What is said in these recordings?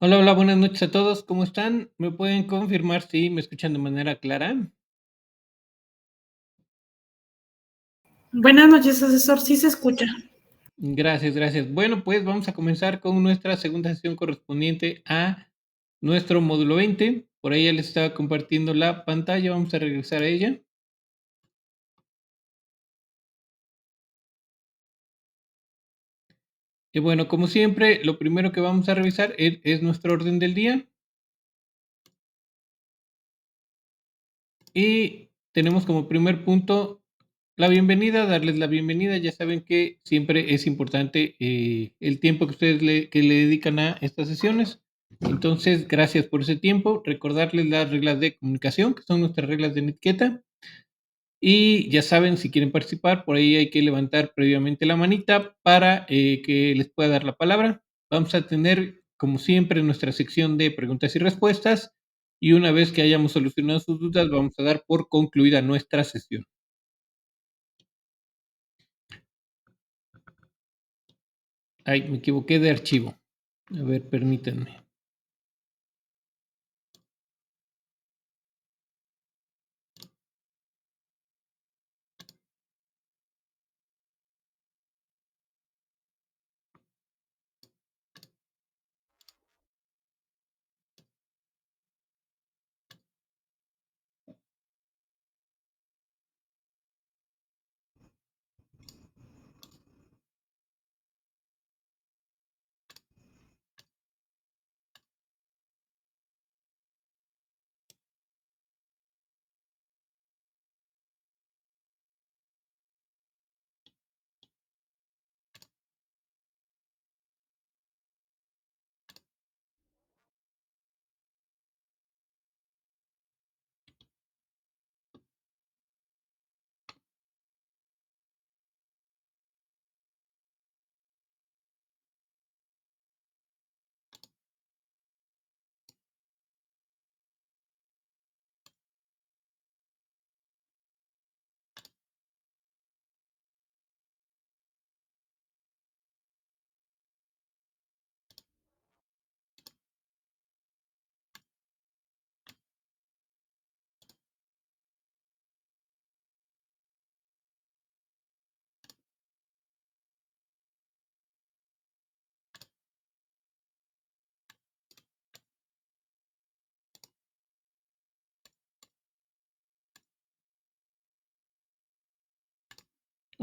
Hola, hola, buenas noches a todos, ¿cómo están? ¿Me pueden confirmar si me escuchan de manera clara? Buenas noches, asesor. Sí se escucha. Gracias, gracias. Bueno, pues vamos a comenzar con nuestra segunda sesión correspondiente a nuestro módulo 20. Por ahí ya les estaba compartiendo la pantalla, vamos a regresar a ella. Y bueno, como siempre, lo primero que vamos a revisar es nuestro orden del día. Y tenemos como primer punto la bienvenida, darles la bienvenida. Ya saben que siempre es importante el tiempo que ustedes le dedican a estas sesiones. Entonces, gracias por ese tiempo. Recordarles las reglas de comunicación, que son nuestras reglas de etiqueta. Y ya saben, si quieren participar, por ahí hay que levantar previamente la manita para que les pueda dar la palabra. Vamos a tener, como siempre, nuestra sección de preguntas y respuestas. Y una vez que hayamos solucionado sus dudas, vamos a dar por concluida nuestra sesión. Ay, me equivoqué de archivo. A ver, permítanme.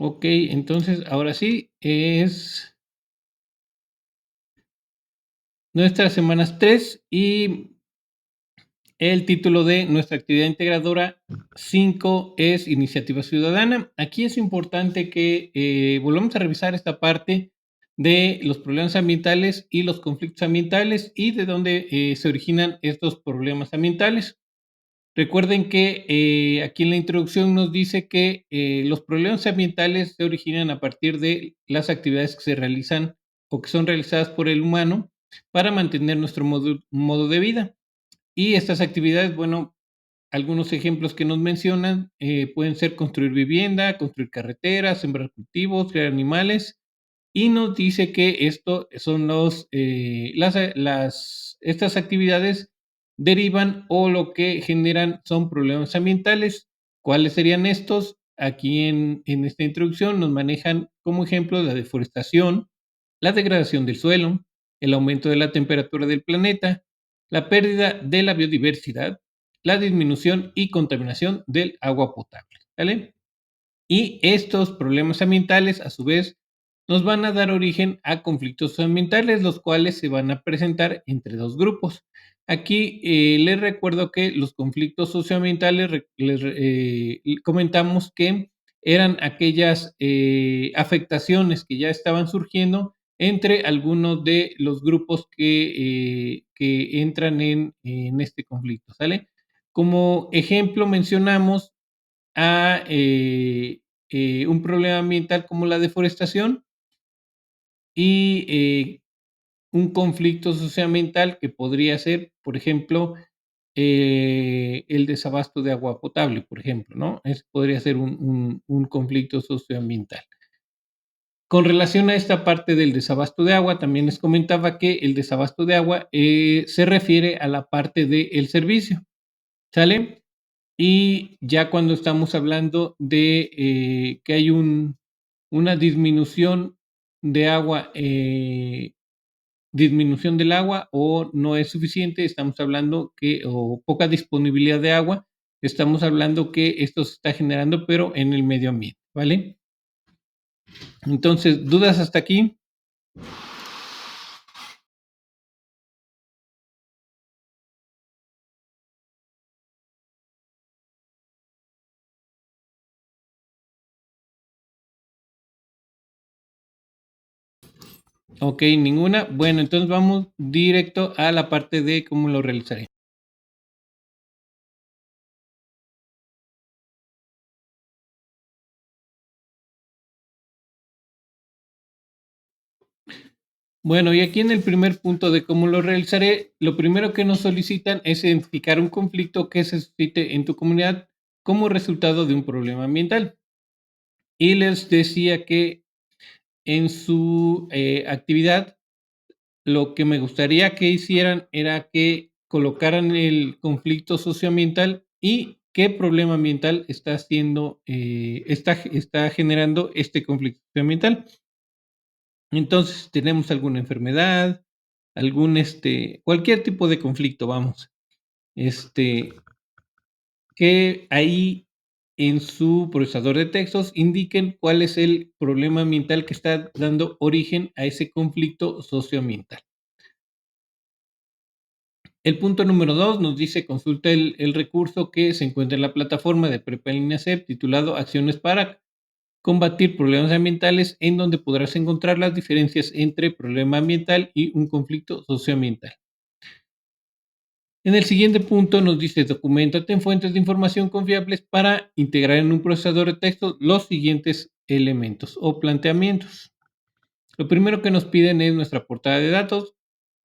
Ok, entonces ahora sí es nuestras semanas 3 y el título de nuestra actividad integradora 5 es Iniciativa Ciudadana. Aquí es importante que volvamos a revisar esta parte de los problemas ambientales y los conflictos ambientales y de dónde se originan estos problemas ambientales. Recuerden que aquí en la introducción nos dice que los problemas ambientales se originan a partir de las actividades que se realizan o que son realizadas por el humano para mantener nuestro modo de vida. Y estas actividades, bueno, algunos ejemplos que nos mencionan pueden ser construir vivienda, construir carreteras, sembrar cultivos, criar animales. Y nos dice que esto son estas actividades derivan o lo que generan son problemas ambientales. ¿Cuáles serían estos? Aquí en esta introducción nos manejan como ejemplo la deforestación, la degradación del suelo, el aumento de la temperatura del planeta, la pérdida de la biodiversidad, la disminución y contaminación del agua potable. ¿Vale? Y estos problemas ambientales, a su vez, nos van a dar origen a conflictos ambientales, los cuales se van a presentar entre dos grupos. Aquí les recuerdo que los conflictos socioambientales, comentamos que eran aquellas afectaciones que ya estaban surgiendo entre algunos de los grupos que entran en este conflicto, ¿sale? Como ejemplo mencionamos a un problema ambiental como la deforestación y un conflicto socioambiental que podría ser, por ejemplo, el desabasto de agua potable, por ejemplo, ¿no? Ese podría ser un conflicto socioambiental. Con relación a esta parte del desabasto de agua, también les comentaba que el desabasto de agua se refiere a la parte del servicio, ¿sale? Y ya cuando estamos hablando de que hay una disminución de agua, disminución del agua o no es suficiente, estamos hablando que, o poca disponibilidad de agua, estamos hablando que esto se está generando, pero en el medio ambiente, ¿vale? Entonces, ¿dudas hasta aquí? Ok, ninguna. Bueno, entonces vamos directo a la parte de cómo lo realizaré. Bueno, y aquí en el primer punto de cómo lo realizaré, lo primero que nos solicitan es identificar un conflicto que se suscite en tu comunidad como resultado de un problema ambiental. Y les decía que en su actividad, lo que me gustaría que hicieran era que colocaran el conflicto socioambiental y qué problema ambiental está haciendo, está generando este conflicto socioambiental. Entonces, tenemos alguna enfermedad, cualquier tipo de conflicto, vamos, este, que ahí en su procesador de textos indiquen cuál es el problema ambiental que está dando origen a ese conflicto socioambiental. El punto número 2 nos dice consulta el recurso que se encuentra en la plataforma de Prepa en línea CEP titulado Acciones para combatir problemas ambientales, en donde podrás encontrar las diferencias entre problema ambiental y un conflicto socioambiental. En el siguiente punto nos dice documentate en fuentes de información confiables para integrar en un procesador de texto los siguientes elementos o planteamientos. Lo primero que nos piden es nuestra portada de datos.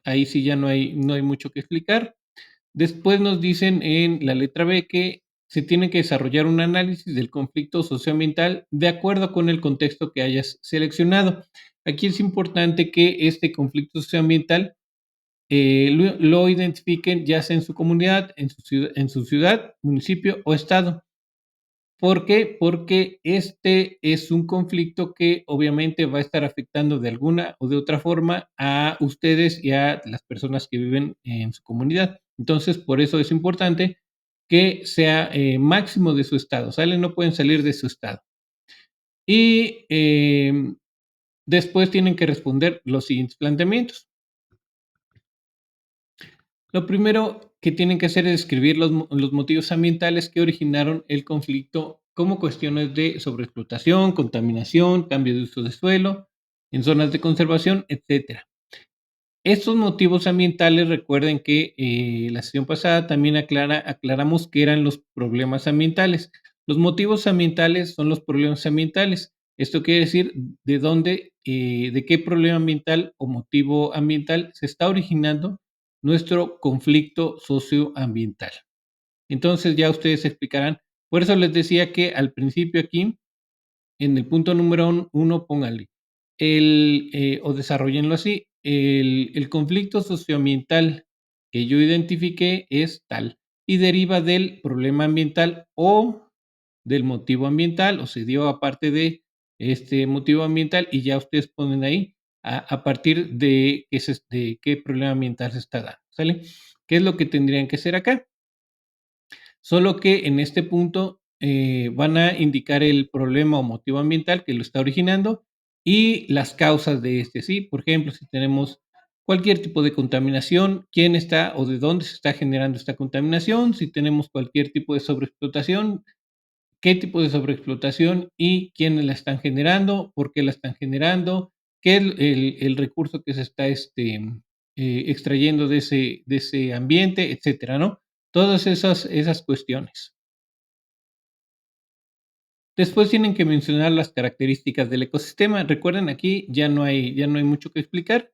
Ahí sí ya no hay mucho que explicar. Después nos dicen en la letra B que se tiene que desarrollar un análisis del conflicto socioambiental de acuerdo con el contexto que hayas seleccionado. Aquí es importante que este conflicto socioambiental lo identifiquen ya sea en su comunidad, en su ciudad, municipio o estado. ¿Por qué? Porque este es un conflicto que obviamente va a estar afectando de alguna o de otra forma a ustedes y a las personas que viven en su comunidad. Entonces, por eso es importante que sea máximo de su estado. ¿Sale? No pueden salir de su estado. Y después tienen que responder los siguientes planteamientos. Lo primero que tienen que hacer es describir los motivos ambientales que originaron el conflicto como cuestiones de sobreexplotación, contaminación, cambio de uso de suelo, en zonas de conservación, etcétera. Estos motivos ambientales, recuerden que la sesión pasada también aclaramos que eran los problemas ambientales. Los motivos ambientales son los problemas ambientales. Esto quiere decir de qué problema ambiental o motivo ambiental se está originando nuestro conflicto socioambiental. Entonces ya ustedes explicarán. Por eso les decía que al principio aquí, en el punto número 1, pónganle o desarrollenlo así, el conflicto socioambiental que yo identifiqué es tal y deriva del problema ambiental o del motivo ambiental o se dio aparte de este motivo ambiental y ya ustedes ponen ahí a partir de qué problema ambiental se está dando, ¿sale? ¿Qué es lo que tendrían que hacer acá? Solo que en este punto van a indicar el problema o motivo ambiental que lo está originando y las causas de este, ¿sí? Por ejemplo, si tenemos cualquier tipo de contaminación, quién está o de dónde se está generando esta contaminación, si tenemos cualquier tipo de sobreexplotación, qué tipo de sobreexplotación y quiénes la están generando, por qué la están generando, qué es el recurso que se está extrayendo de ese ambiente, etcétera, ¿no? Todas esas cuestiones. Después tienen que mencionar las características del ecosistema. Recuerden, aquí ya no hay mucho que explicar.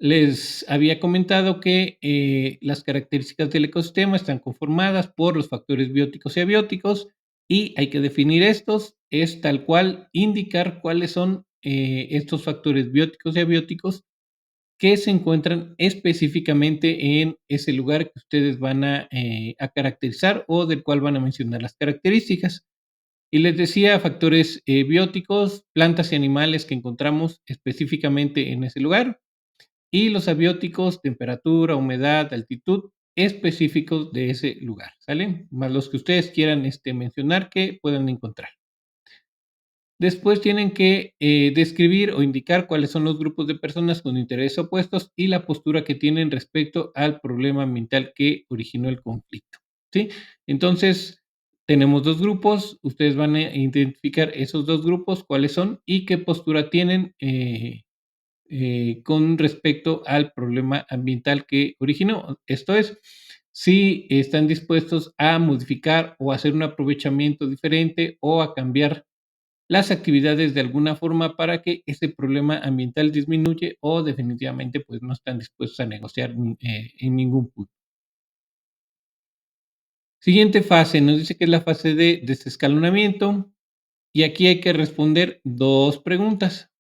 Les había comentado que las características del ecosistema están conformadas por los factores bióticos y abióticos y hay que definir estos, es tal cual indicar cuáles son estos factores bióticos y abióticos que se encuentran específicamente en ese lugar que ustedes van a caracterizar o del cual van a mencionar las características. Y les decía factores bióticos, plantas y animales que encontramos específicamente en ese lugar, y los abióticos, temperatura, humedad, altitud específicos de ese lugar, ¿sale? Más los que ustedes quieran mencionar que puedan encontrar. Después tienen que describir o indicar cuáles son los grupos de personas con intereses opuestos y la postura que tienen respecto al problema ambiental que originó el conflicto, ¿sí? Entonces, tenemos dos grupos, ustedes van a identificar esos dos grupos, cuáles son y qué postura tienen con respecto al problema ambiental que originó. Esto es, si están dispuestos a modificar o hacer un aprovechamiento diferente o a cambiar las actividades de alguna forma para que ese problema ambiental disminuye o definitivamente pues no están dispuestos a negociar en ningún punto. Siguiente fase, nos dice que es la fase de desescalonamiento y aquí hay que responder dos preguntas.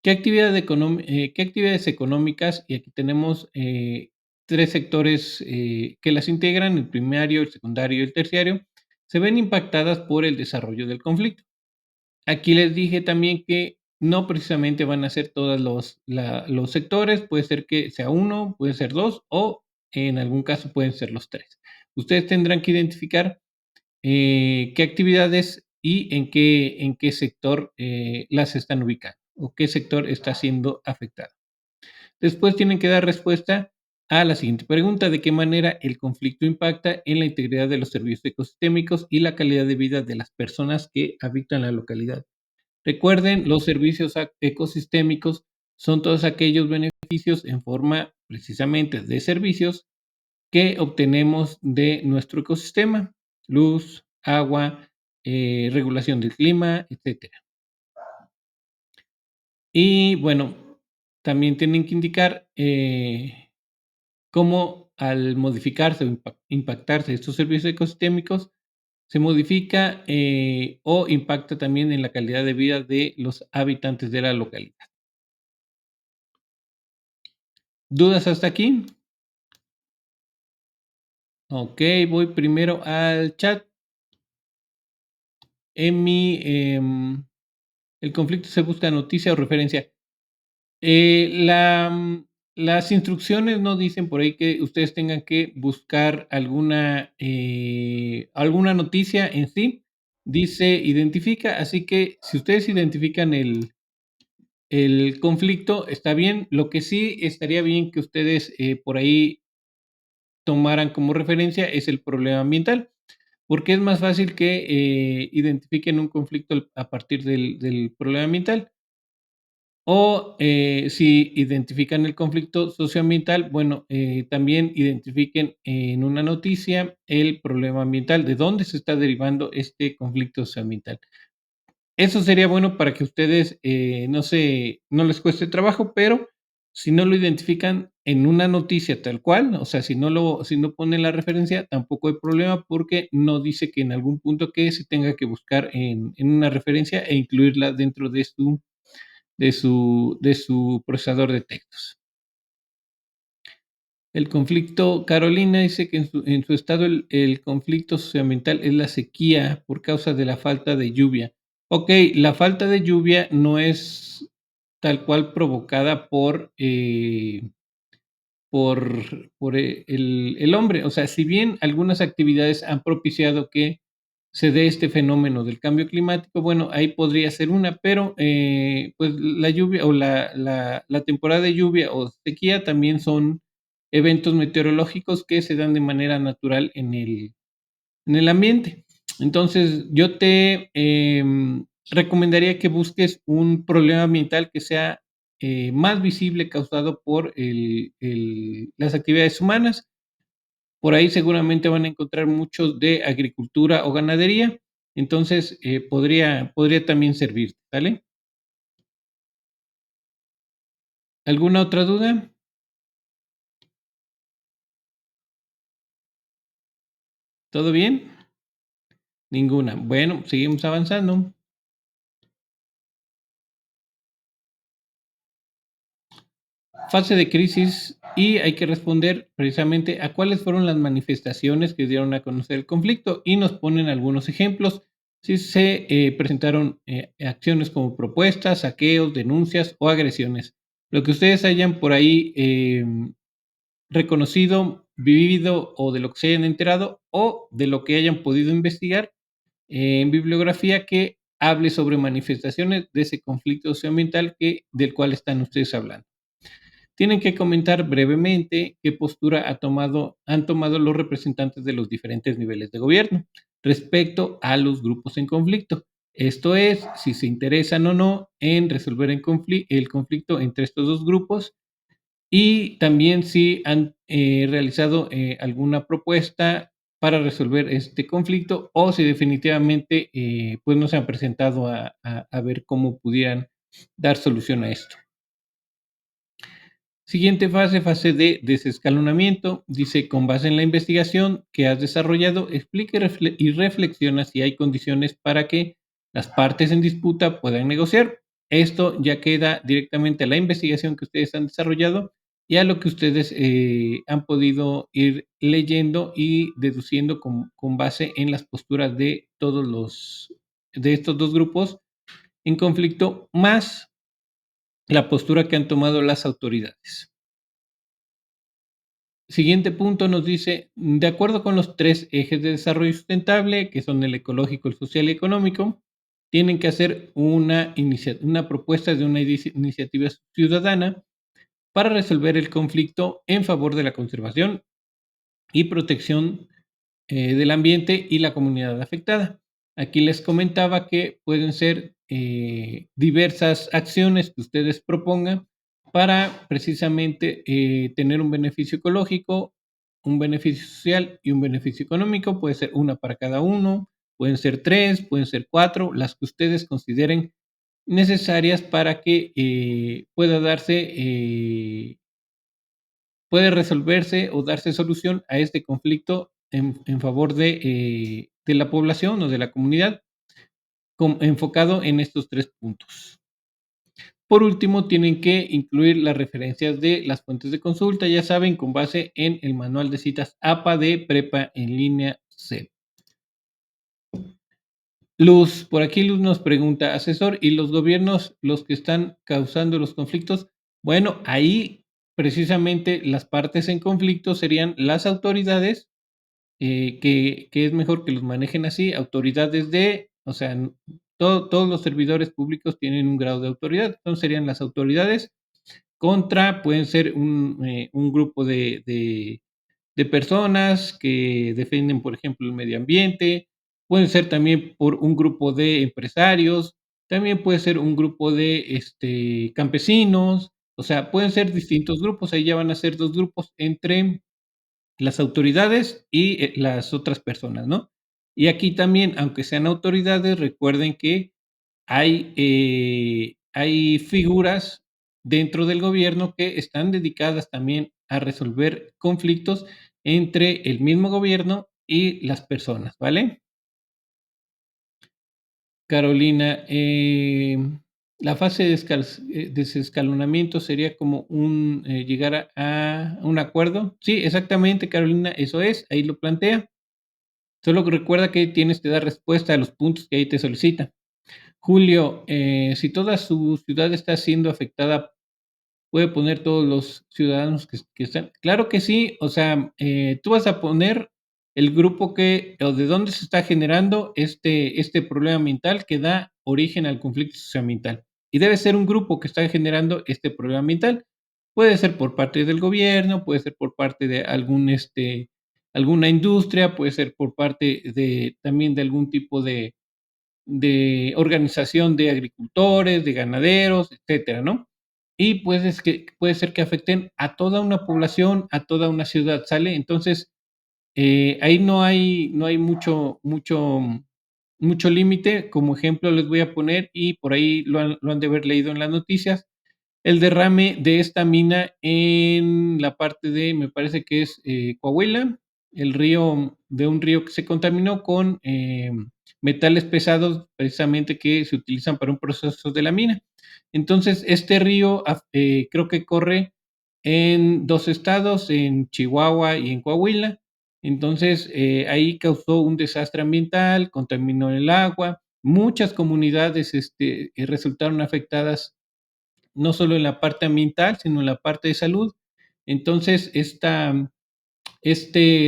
¿Qué actividades económicas? Y aquí tenemos tres sectores que las integran, el primario, el secundario y el terciario, se ven impactadas por el desarrollo del conflicto. Aquí les dije también que no precisamente van a ser todos los sectores, puede ser que sea uno, puede ser dos o en algún caso pueden ser los tres. Ustedes tendrán que identificar qué actividades y en qué sector las están ubicando o qué sector está siendo afectado. Después tienen que dar respuesta a la siguiente pregunta: ¿de qué manera el conflicto impacta en la integridad de los servicios ecosistémicos y la calidad de vida de las personas que habitan la localidad? Recuerden, los servicios ecosistémicos son todos aquellos beneficios en forma precisamente de servicios que obtenemos de nuestro ecosistema: luz, agua, regulación del clima, etcétera. Y bueno, también tienen que indicar cómo al modificarse o impactarse estos servicios ecosistémicos se modifica o impacta también en la calidad de vida de los habitantes de la localidad. ¿Dudas hasta aquí? Ok, voy primero al chat. En el conflicto se busca noticia o referencia. Las instrucciones no dicen por ahí que ustedes tengan que buscar alguna noticia en sí. Dice identifica, así que si ustedes identifican el conflicto, está bien. Lo que sí estaría bien que ustedes por ahí tomaran como referencia es el problema ambiental, porque es más fácil que identifiquen un conflicto a partir del problema ambiental. O si identifican el conflicto socioambiental, bueno, también identifiquen en una noticia el problema ambiental, de dónde se está derivando este conflicto socioambiental. Eso sería bueno para que ustedes no les cueste trabajo, pero si no lo identifican en una noticia tal cual, o sea, si no ponen la referencia, tampoco hay problema porque no dice que en algún punto que se tenga que buscar en una referencia e incluirla dentro de su procesador de textos. El conflicto, Carolina dice que en su estado el conflicto socioambiental es la sequía por causa de la falta de lluvia. Ok, la falta de lluvia no es tal cual provocada por el hombre. O sea, si bien algunas actividades han propiciado que se dé este fenómeno del cambio climático, bueno, ahí podría ser una, pero pues la lluvia o la temporada de lluvia o sequía también son eventos meteorológicos que se dan de manera natural en el ambiente. Entonces, yo te recomendaría que busques un problema ambiental que sea más visible causado por las actividades humanas. Por ahí seguramente van a encontrar muchos de agricultura o ganadería. Entonces, podría también servir, ¿vale? ¿Alguna otra duda? ¿Todo bien? Ninguna. Bueno, seguimos avanzando. fase de crisis y hay que responder precisamente a cuáles fueron las manifestaciones que dieron a conocer el conflicto y nos ponen algunos ejemplos. Si se presentaron acciones como propuestas, saqueos, denuncias o agresiones. Lo que ustedes hayan por ahí reconocido, vivido o de lo que se hayan enterado o de lo que hayan podido investigar en bibliografía que hable sobre manifestaciones de ese conflicto socioambiental del cual están ustedes hablando. Tienen que comentar brevemente qué postura han tomado los representantes de los diferentes niveles de gobierno respecto a los grupos en conflicto. Esto es, si se interesan o no en resolver el conflicto entre estos dos grupos y también si han realizado alguna propuesta para resolver este conflicto o si definitivamente pues no se han presentado a ver cómo pudieran dar solución a esto. Siguiente fase, fase de desescalonamiento. Dice, con base en la investigación que has desarrollado, explica y reflexiona si hay condiciones para que las partes en disputa puedan negociar. Esto ya queda directamente a la investigación que ustedes han desarrollado y a lo que ustedes han podido ir leyendo y deduciendo con base en las posturas de de estos dos grupos en conflicto, más la postura que han tomado las autoridades. Siguiente punto nos dice, de acuerdo con los 3 ejes de desarrollo sustentable, que son el ecológico, el social y económico, tienen que hacer una propuesta de una iniciativa ciudadana para resolver el conflicto en favor de la conservación y protección del ambiente y la comunidad afectada. Aquí les comentaba que pueden ser diversas acciones que ustedes propongan para precisamente tener un beneficio ecológico, un beneficio social y un beneficio económico. Puede ser una para cada uno, pueden ser 3, pueden ser 4, las que ustedes consideren necesarias para que puede resolverse o darse solución a este conflicto en favor de la población o de la comunidad, enfocado en estos 3 puntos. Por último, tienen que incluir las referencias de las fuentes de consulta, ya saben, con base en el manual de citas APA de Prepa en línea C. Luz, por aquí Luz nos pregunta, asesor, ¿y los gobiernos los que están causando los conflictos? Bueno, ahí precisamente las partes en conflicto serían las autoridades, que es mejor que los manejen así, autoridades o sea, todos los servidores públicos tienen un grado de autoridad, entonces serían las autoridades pueden ser un grupo de personas que defienden, por ejemplo, el medio ambiente, pueden ser también por un grupo de empresarios, también puede ser un grupo de campesinos, o sea, pueden ser distintos grupos, ahí ya van a ser 2 grupos entre las autoridades y las otras personas, ¿no? Y aquí también, aunque sean autoridades, recuerden que hay figuras dentro del gobierno que están dedicadas también a resolver conflictos entre el mismo gobierno y las personas, ¿vale? Carolina, la fase de desescalonamiento sería como llegar a un acuerdo. Sí, exactamente, Carolina, eso es, ahí lo plantea. Solo recuerda que tienes que dar respuesta a los puntos que ahí te solicitan. Julio, si toda su ciudad está siendo afectada, ¿puede poner todos los ciudadanos que están? Claro que sí, o sea, tú vas a poner el grupo o de dónde se está generando este problema ambiental que da origen al conflicto socioambiental. Y debe ser un grupo que está generando este problema ambiental. Puede ser por parte del gobierno, puede ser por parte de alguna industria, puede ser por parte también de algún tipo de organización de agricultores, de ganaderos, etcétera, ¿no? Y pues es que puede ser que afecten a toda una población, a toda una ciudad, ¿sale? Entonces, ahí no hay mucho límite. Como ejemplo les voy a poner, y por ahí lo han de haber leído en las noticias, el derrame de esta mina en la parte me parece que es Coahuila, de un río que se contaminó con metales pesados, precisamente que se utilizan para un proceso de la mina. Entonces, este río creo que corre en 2 estados, en Chihuahua y en Coahuila. Entonces, ahí causó un desastre ambiental, contaminó el agua. Muchas comunidades, resultaron afectadas, no solo en la parte ambiental, sino en la parte de salud. Entonces, este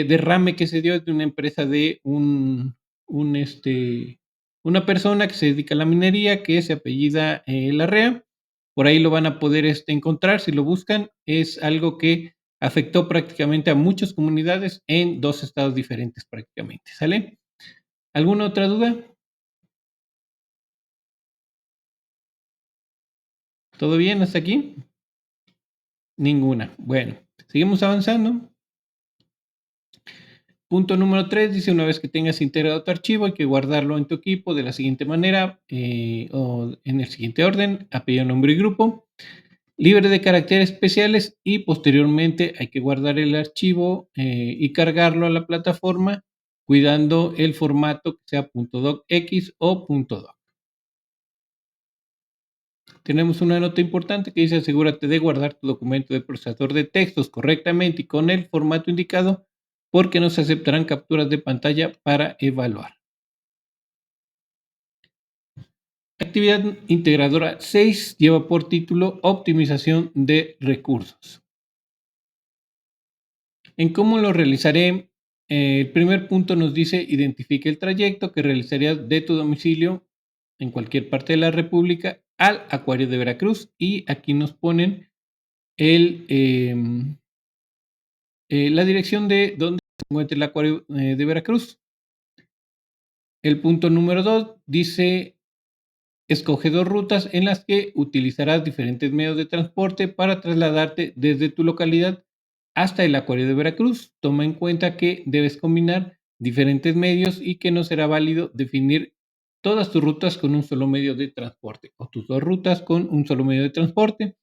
derrame que se dio es de una empresa de un, una persona que se dedica a la minería, que se apellida, Larrea. Por ahí lo van a poder, encontrar si lo buscan. Es algo que afectó prácticamente a muchas comunidades en 2 estados diferentes prácticamente, ¿sale? ¿Alguna otra duda? ¿Todo bien hasta aquí? Ninguna. Bueno, seguimos avanzando. Punto número 3 dice, una vez que tengas integrado tu archivo, hay que guardarlo en tu equipo de la siguiente manera, o en el siguiente orden: apellido, nombre y grupo, libre de caracteres especiales, y posteriormente hay que guardar el archivo, y cargarlo a la plataforma, cuidando el formato que sea .docx o .doc. Tenemos una nota importante que dice, asegúrate de guardar tu documento de procesador de textos correctamente y con el formato indicado, porque no se aceptarán capturas de pantalla para evaluar. Actividad integradora 6 lleva por título optimización de recursos. En cómo lo realizaré, el primer punto nos dice, identifique el trayecto que realizarías de tu domicilio en cualquier parte de la República al Acuario de Veracruz, y aquí nos ponen la dirección de donde se encuentra el Acuario, de Veracruz. El punto número 2 dice, escoge 2 rutas en las que utilizarás diferentes medios de transporte para trasladarte desde tu localidad hasta el Acuario de Veracruz. Toma en cuenta que debes combinar diferentes medios y que no será válido definir todas tus rutas con un solo medio de transporte, o tus 2 rutas con un solo medio de transporte.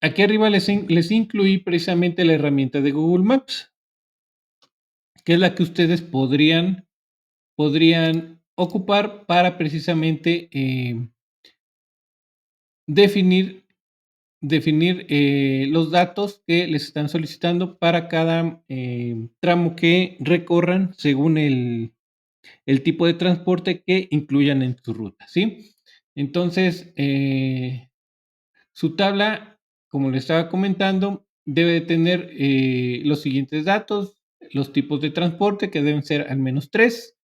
Aquí arriba les incluí precisamente la herramienta de Google Maps, que es la que ustedes podrían ocupar para precisamente, definir los datos que les están solicitando para cada, tramo que recorran, según el tipo de transporte que incluyan en su ruta, ¿sí? Entonces, su tabla, como le estaba comentando, debe de tener, los siguientes datos: los tipos de transporte, que deben ser al menos 3,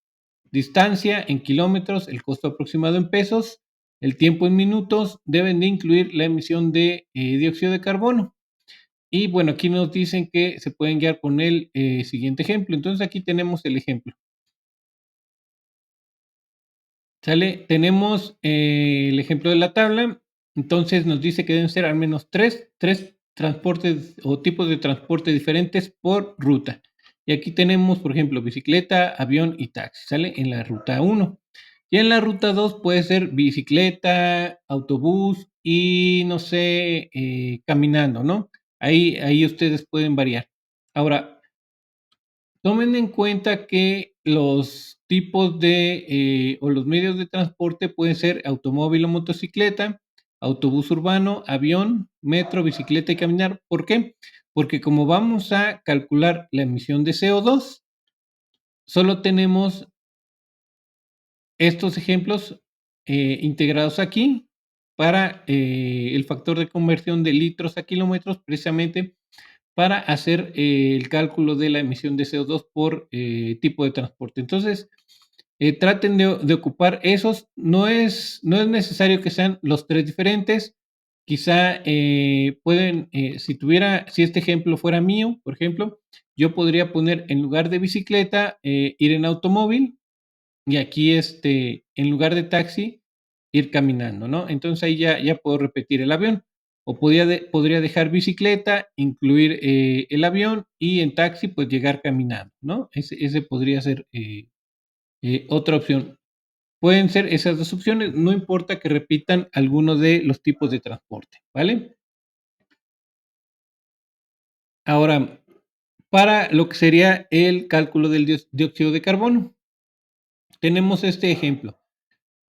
distancia en kilómetros, el costo aproximado en pesos, el tiempo en minutos, deben de incluir la emisión de, dióxido de carbono. Y bueno, aquí nos dicen que se pueden guiar con el, siguiente ejemplo. Entonces aquí tenemos el ejemplo. ¿Sale? Tenemos, el ejemplo de la tabla. Entonces nos dice que deben ser al menos tres transportes o tipos de transporte diferentes por ruta. Y aquí tenemos, por ejemplo, bicicleta, avión y taxi, ¿sale? En la ruta 1. Y en la ruta 2 puede ser bicicleta, autobús y, no sé, caminando, ¿no? Ahí ustedes pueden variar. Ahora, tomen en cuenta que los tipos de, o los medios de transporte pueden ser automóvil o motocicleta, autobús urbano, avión, metro, bicicleta y caminar. ¿Por qué? Porque como vamos a calcular la emisión de CO2, solo tenemos estos ejemplos, integrados aquí para, el factor de conversión de litros a kilómetros, precisamente para hacer, el cálculo de la emisión de CO2 por, tipo de transporte. Entonces, traten de ocupar esos. No es necesario que sean los 3 diferentes. Quizá, pueden, si este ejemplo fuera mío, por ejemplo, yo podría poner, en lugar de bicicleta, ir en automóvil, y aquí, en lugar de taxi, ir caminando, ¿no? Entonces ahí ya puedo repetir el avión. O podría dejar bicicleta, incluir, el avión, y en taxi, pues llegar caminando, ¿no? Ese podría ser, otra opción. Pueden ser esas 2 opciones, no importa que repitan alguno de los tipos de transporte, ¿vale? Ahora, para lo que sería el cálculo del dióxido de carbono, tenemos este ejemplo.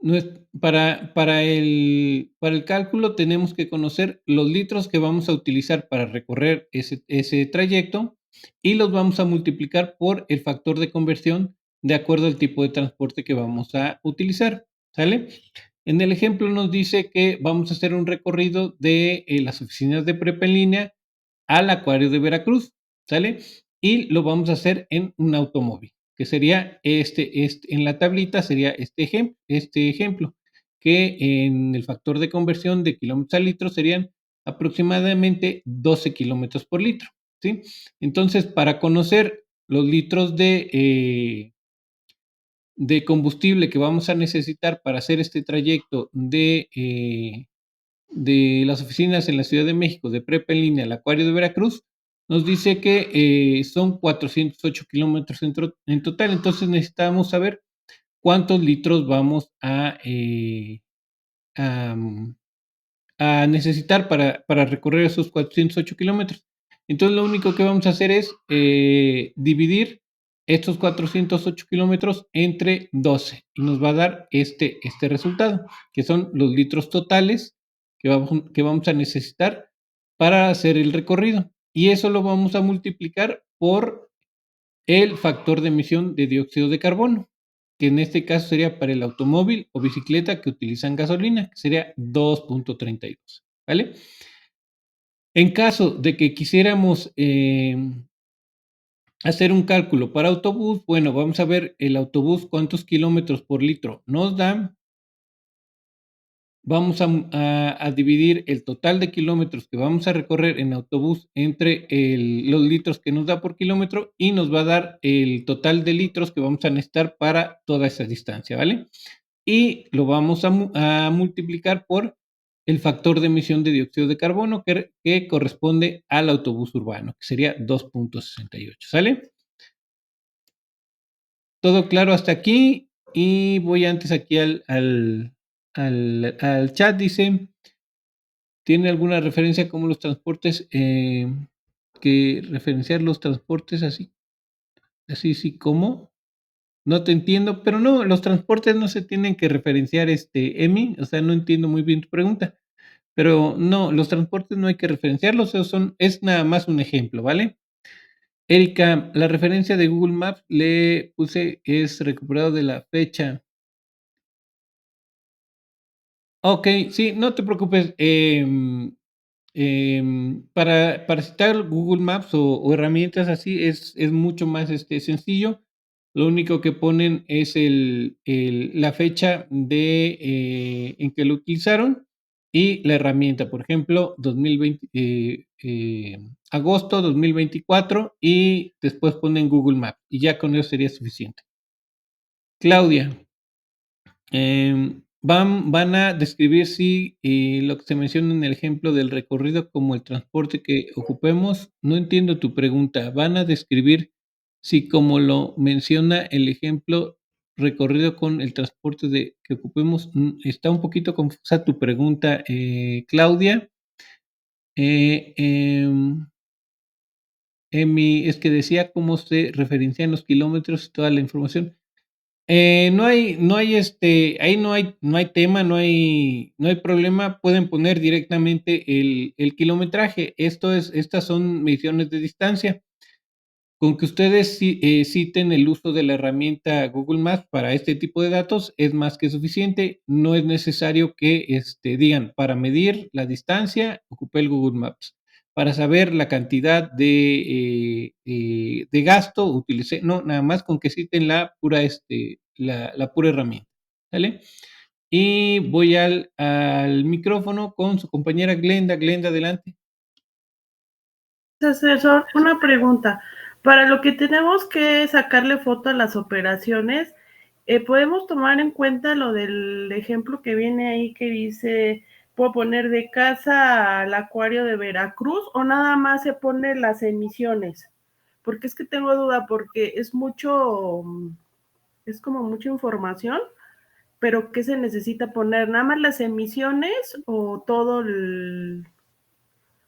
Para el cálculo tenemos que conocer los litros que vamos a utilizar para recorrer ese trayecto y los vamos a multiplicar por el factor de conversión de acuerdo al tipo de transporte que vamos a utilizar, ¿sale? En el ejemplo nos dice que vamos a hacer un recorrido de las oficinas de prepa en línea al acuario de Veracruz, ¿sale? Y lo vamos a hacer en un automóvil, que sería en la tablita sería este ejemplo, que en el factor de conversión de kilómetros a litros serían aproximadamente 12 kilómetros por litro, ¿sí? Entonces, para conocer los litros de combustible que vamos a necesitar para hacer este trayecto de las oficinas en la Ciudad de México de prepa en línea al acuario de Veracruz, nos dice que son 408 kilómetros en total. Entonces necesitamos saber cuántos litros vamos a, a necesitar para recorrer esos 408 kilómetros. Entonces lo único que vamos a hacer es dividir estos 408 kilómetros entre 12 y nos va a dar este resultado, que son los litros totales que vamos a necesitar para hacer el recorrido. Y eso lo vamos a multiplicar por el factor de emisión de dióxido de carbono, que en este caso sería para el automóvil o bicicleta que utilizan gasolina, que sería 2.32, ¿vale? En caso de que quisiéramos hacer un cálculo para autobús, bueno, vamos a ver el autobús cuántos kilómetros por litro nos da. Vamos a dividir el total de kilómetros que vamos a recorrer en autobús entre los litros que nos da por kilómetro y nos va a dar el total de litros que vamos a necesitar para toda esa distancia, ¿vale? Y lo vamos a multiplicar por el factor de emisión de dióxido de carbono que corresponde al autobús urbano, que sería 2.68, ¿sale? Todo claro hasta aquí y voy antes aquí al chat, dice, ¿tiene alguna referencia como los transportes, que referenciar los transportes así, sí, ¿cómo? No te entiendo, pero no, los transportes no se tienen que referenciar, Emi, o sea, no entiendo muy bien tu pregunta, pero no, los transportes no hay que referenciarlos, es nada más un ejemplo, ¿vale? Erika, la referencia de Google Maps le puse es recuperado de la fecha. Ok, sí, no te preocupes. Para citar Google Maps o herramientas así es mucho más sencillo. Lo único que ponen es la fecha en que lo utilizaron y la herramienta. Por ejemplo, 2020, agosto 2024 y después ponen Google Maps y ya con eso sería suficiente. Claudia. Van a describir si lo que se menciona en el ejemplo del recorrido como el transporte que ocupemos. No entiendo tu pregunta. Van a describir si como lo menciona el ejemplo recorrido con el transporte que ocupemos. Está un poquito confusa tu pregunta, Claudia. Eh, em, es que decía cómo se referencian los kilómetros y toda la información. Ahí no hay tema, no hay problema, pueden poner directamente el kilometraje. Estas son mediciones de distancia. Con que ustedes citen el uso de la herramienta Google Maps para este tipo de datos es más que suficiente. No es necesario que digan, para medir la distancia, ocupé el Google Maps. Para saber la cantidad de gasto, utilicé, no, nada más con que citen la pura herramienta. ¿Sale? Y voy al micrófono con su compañera Glenda. Glenda, adelante. Asesor, una pregunta. Para lo que tenemos que sacarle foto a las operaciones, ¿podemos tomar en cuenta lo del ejemplo que viene ahí que dice, puedo poner de casa al acuario de Veracruz o nada más se pone las emisiones? Porque es que tengo duda, porque es como mucha información, pero ¿qué se necesita poner? ¿Nada más las emisiones o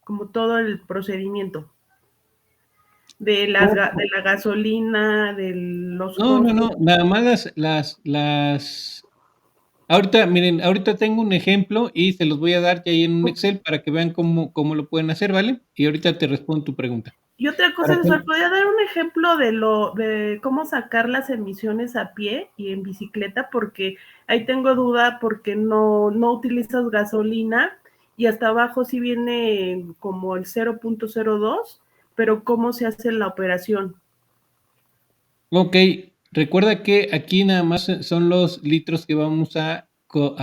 como todo el procedimiento? De la gasolina, de los No, no, costos. no, nada más las Ahorita, miren, ahorita tengo un ejemplo y se los voy a dar ya ahí en un Excel para que vean cómo lo pueden hacer, ¿vale? Y ahorita te respondo tu pregunta. Y otra cosa, Para que César, ¿podría dar un ejemplo de cómo sacar las emisiones a pie y en bicicleta? Porque ahí tengo duda porque no utilizas gasolina y hasta abajo sí viene como el 0.02, pero ¿cómo se hace la operación? Ok, recuerda que aquí nada más son los litros que vamos a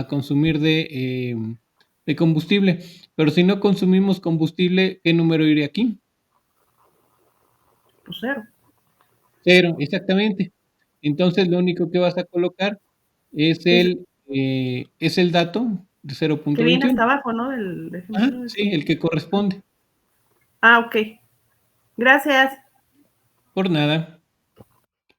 consumir de combustible, pero si no consumimos combustible, ¿qué número iría aquí? Pues cero. Cero, exactamente. Entonces lo único que vas a colocar es Es, el dato de cero que punto viene hasta veintiuno. abajo, ¿no? Del Ajá, ejemplo sí, este. el que corresponde. Ah, ok. Gracias. Por nada.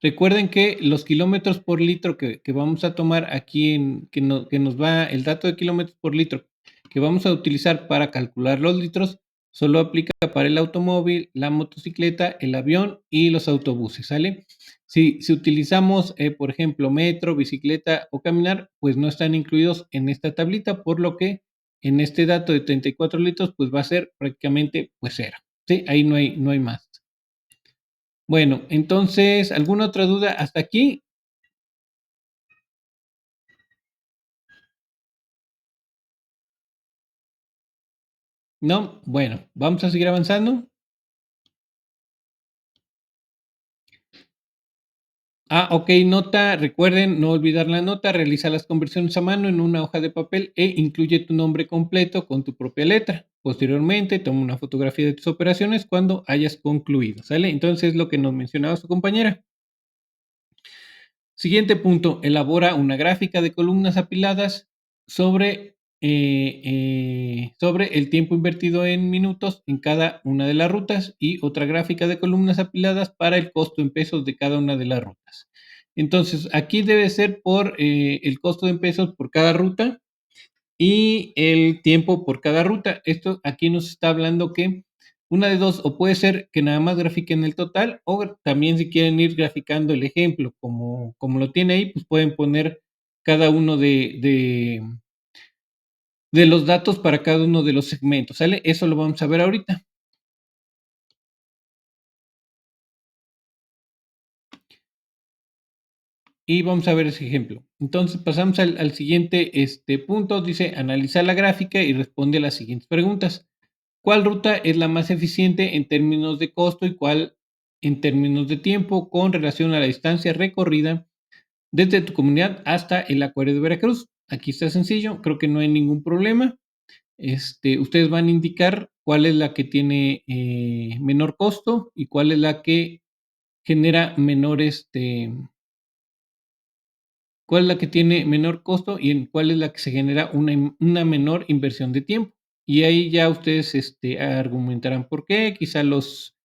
Recuerden que los kilómetros por litro que vamos a tomar aquí que nos va el dato de kilómetros por litro que vamos a utilizar para calcular los litros, solo aplica para el automóvil, la motocicleta, el avión y los autobuses, ¿sale? Si utilizamos, por ejemplo, metro, bicicleta o caminar, pues no están incluidos en esta tablita, por lo que en este dato de 34 litros, pues va a ser prácticamente pues cero, ¿sí? Ahí no hay más. Bueno, entonces, ¿alguna otra duda hasta aquí? ¿No? Bueno, vamos a seguir avanzando. Ok, nota, recuerden no olvidar la nota, realiza las conversiones a mano en una hoja de papel e incluye tu nombre completo con tu propia letra. Posteriormente, toma una fotografía de tus operaciones cuando hayas concluido, ¿sale? Entonces, lo que nos mencionaba su compañera. Siguiente punto, elabora una gráfica de columnas apiladas sobre el tiempo invertido en minutos en cada una de las rutas y otra gráfica de columnas apiladas para el costo en pesos de cada una de las rutas. Entonces, aquí debe ser por el costo en pesos por cada ruta y el tiempo por cada ruta. Esto aquí nos está hablando que una de dos, o puede ser que nada más grafiquen el total, o también si quieren ir graficando el ejemplo, como lo tiene ahí, pues pueden poner cada uno de los datos para cada uno de los segmentos, ¿sale? Eso lo vamos a ver ahorita. Y vamos a ver ese ejemplo. Entonces pasamos al siguiente punto, dice analizar la gráfica y responde a las siguientes preguntas. ¿Cuál ruta es la más eficiente en términos de costo y cuál en términos de tiempo con relación a la distancia recorrida desde tu comunidad hasta el Acuario de Veracruz? Aquí está sencillo, creo que no hay ningún problema. Ustedes van a indicar cuál es la que tiene menor costo y cuál es la que genera menor cuál es la que tiene menor costo y en cuál es la que se genera una menor inversión de tiempo. Y ahí ya ustedes argumentarán por qué. Quizá los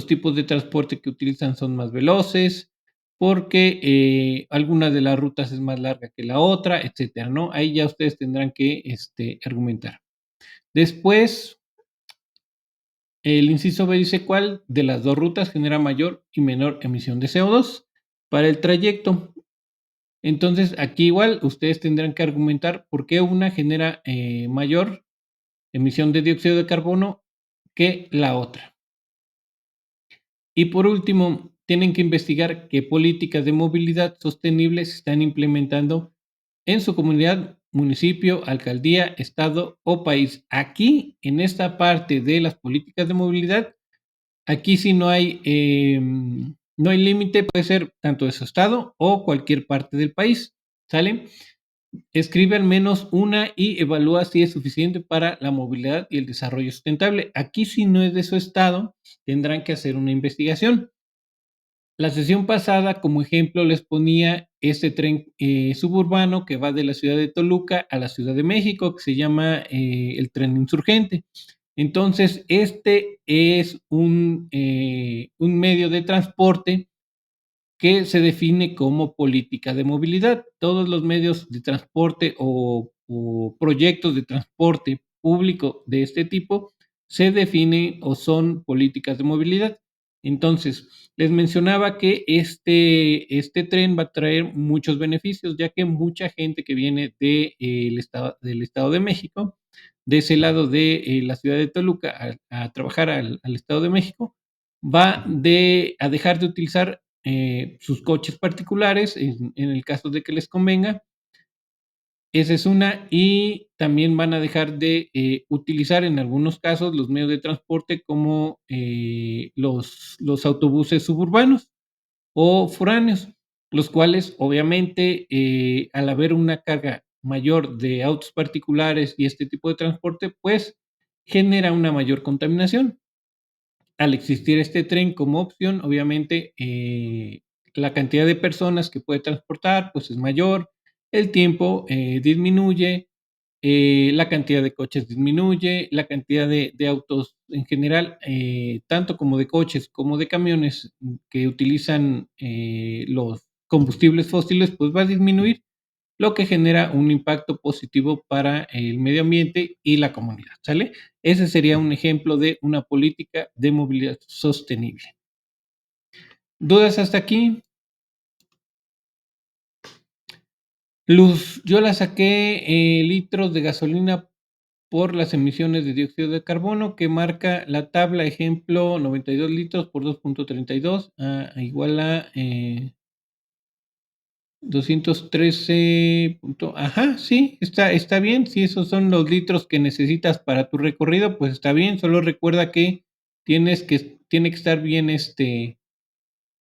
tipos de transporte que utilizan son más veloces, porque alguna de las rutas es más larga que la otra, etcétera, ¿no? Ahí ya ustedes tendrán que argumentar. Después, el inciso B dice cuál de las dos rutas genera mayor y menor emisión de CO2 para el trayecto. Entonces, aquí igual ustedes tendrán que argumentar por qué una genera mayor emisión de dióxido de carbono que la otra. Y por último, tienen que investigar qué políticas de movilidad sostenible se están implementando en su comunidad, municipio, alcaldía, estado o país. Aquí, en esta parte de las políticas de movilidad, aquí sí no hay límite, puede ser tanto de su estado o cualquier parte del país. ¿Sale? Escribe al menos una y evalúa si es suficiente para la movilidad y el desarrollo sustentable. Aquí, si no es de su estado, tendrán que hacer una investigación. La sesión pasada, como ejemplo, les ponía este tren suburbano que va de la ciudad de Toluca a la Ciudad de México, que se llama el tren insurgente. Entonces, este es un medio de transporte que se define como política de movilidad. Todos los medios de transporte o proyectos de transporte público de este tipo se definen o son políticas de movilidad. Entonces, les mencionaba que este tren va a traer muchos beneficios, ya que mucha gente que viene del Estado de México, de ese lado de la ciudad de Toluca, a trabajar al Estado de México, a dejar de utilizar sus coches particulares, en el caso de que les convenga. Esa es una, y también van a dejar de utilizar en algunos casos los medios de transporte como los autobuses suburbanos o foráneos, los cuales obviamente al haber una carga mayor de autos particulares y este tipo de transporte, pues genera una mayor contaminación. Al existir este tren como opción, obviamente la cantidad de personas que puede transportar pues es mayor, el tiempo disminuye, la cantidad de coches disminuye, la cantidad de autos en general, tanto como de coches como de camiones que utilizan los combustibles fósiles, pues va a disminuir, lo que genera un impacto positivo para el medio ambiente y la comunidad, ¿sale? Ese sería un ejemplo de una política de movilidad sostenible. ¿Dudas hasta aquí? Luz, yo la saqué litros de gasolina por las emisiones de dióxido de carbono que marca la tabla ejemplo 92 litros por 2.32 igual a 213 ajá, sí, está bien. Si esos son los litros que necesitas para tu recorrido, pues está bien. Solo recuerda que tiene que estar bien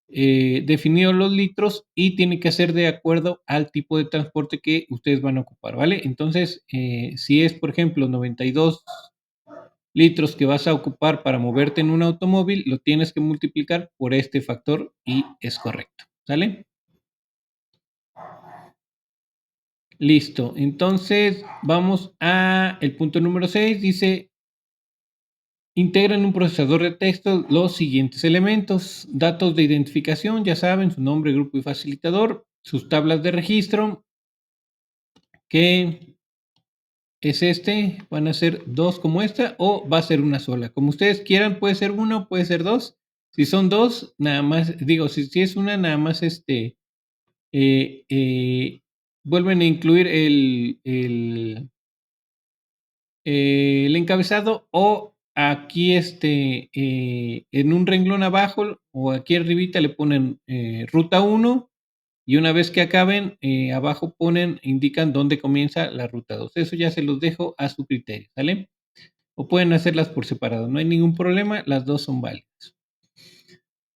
definidos los litros y tiene que ser de acuerdo al tipo de transporte que ustedes van a ocupar, ¿vale? Entonces, si es, por ejemplo, 92 litros que vas a ocupar para moverte en un automóvil, lo tienes que multiplicar por este factor y es correcto, ¿sale? Listo. Entonces, vamos a el punto número 6. Dice, integra en un procesador de texto los siguientes elementos. Datos de identificación, ya saben, su nombre, grupo y facilitador. Sus tablas de registro, que es van a ser dos como esta o va a ser una sola. Como ustedes quieran, puede ser uno, puede ser dos. Si son dos, nada más, digo, si es una, nada más eh, eh, vuelven a incluir el encabezado o aquí en un renglón abajo o aquí arribita le ponen ruta 1 y una vez que acaben abajo indican dónde comienza la ruta 2. Eso ya se los dejo a su criterio, ¿sale? O pueden hacerlas por separado, no hay ningún problema, las dos son válidas.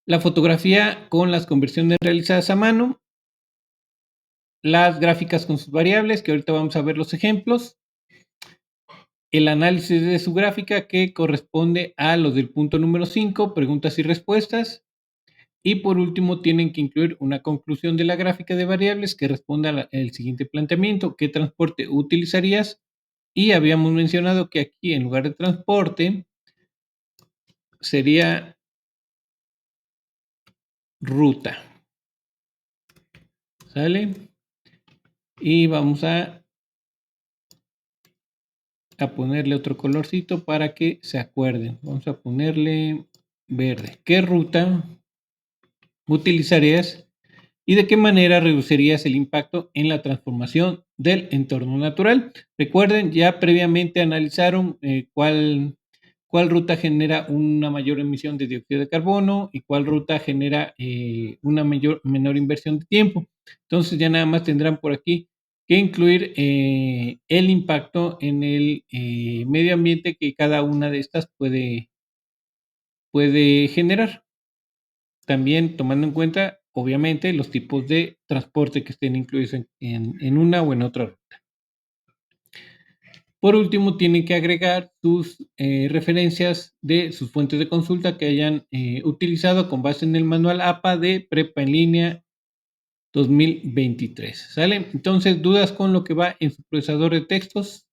La fotografía con las conversiones realizadas a mano, las gráficas con sus variables, que ahorita vamos a ver los ejemplos, el análisis de su gráfica que corresponde a los del punto número 5, preguntas y respuestas. Y por último, tienen que incluir una conclusión de la gráfica de variables que responda al siguiente planteamiento. ¿Qué transporte utilizarías? Y habíamos mencionado que aquí en lugar de transporte sería ruta. ¿Sale? Y vamos a ponerle otro colorcito para que se acuerden. Vamos a ponerle verde. ¿Qué ruta utilizarías y de qué manera reducirías el impacto en la transformación del entorno natural? Recuerden, ya previamente analizaron cuál ruta genera una mayor emisión de dióxido de carbono y cuál ruta genera una menor inversión de tiempo. Entonces ya nada más tendrán por aquí que incluir el impacto en el medio ambiente que cada una de estas puede generar. También tomando en cuenta, obviamente, los tipos de transporte que estén incluidos en una o en otra ruta. Por último, tienen que agregar sus referencias de sus fuentes de consulta que hayan utilizado con base en el manual APA de Prepa en línea 2023. ¿Sale? Entonces, ¿dudas con lo que va en su procesador de textos?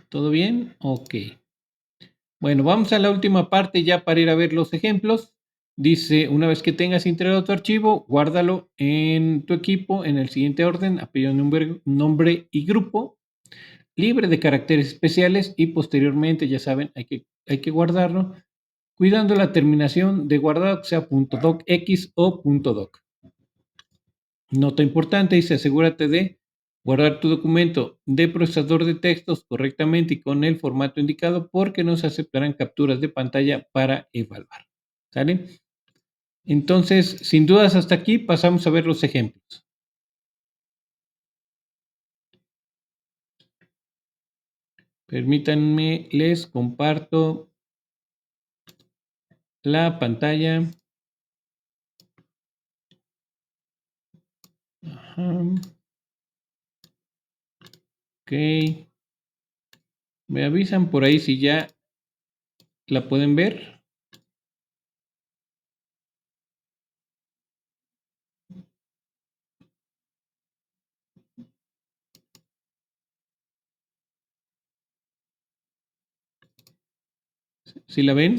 ¿Todo bien? Ok. Bueno, vamos a la última parte ya para ir a ver los ejemplos. Dice, una vez que tengas integrado tu archivo, guárdalo en tu equipo en el siguiente orden, apellido, nombre y grupo. libre de caracteres especiales y posteriormente, ya saben, hay que guardarlo, cuidando la terminación de guardado que sea .docx o .doc. Nota importante, dice, asegúrate de guardar tu documento de procesador de textos correctamente y con el formato indicado porque no se aceptarán capturas de pantalla para evaluar. ¿Sale? Entonces, sin dudas hasta aquí pasamos a ver los ejemplos. Permítanme, les comparto la pantalla. Ajá. Ok. Me avisan por ahí si ya la pueden ver. ¿Sí la ven?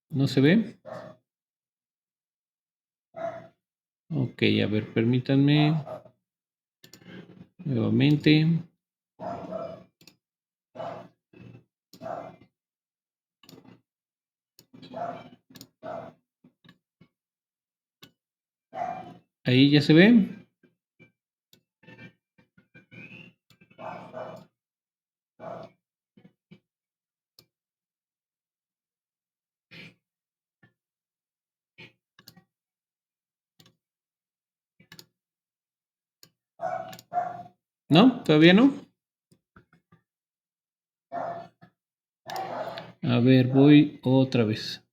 ¿No se ve? Ok, a ver, permítanme nuevamente. Ahí ya se ve. ¿No? ¿Todavía no? A ver, voy otra vez.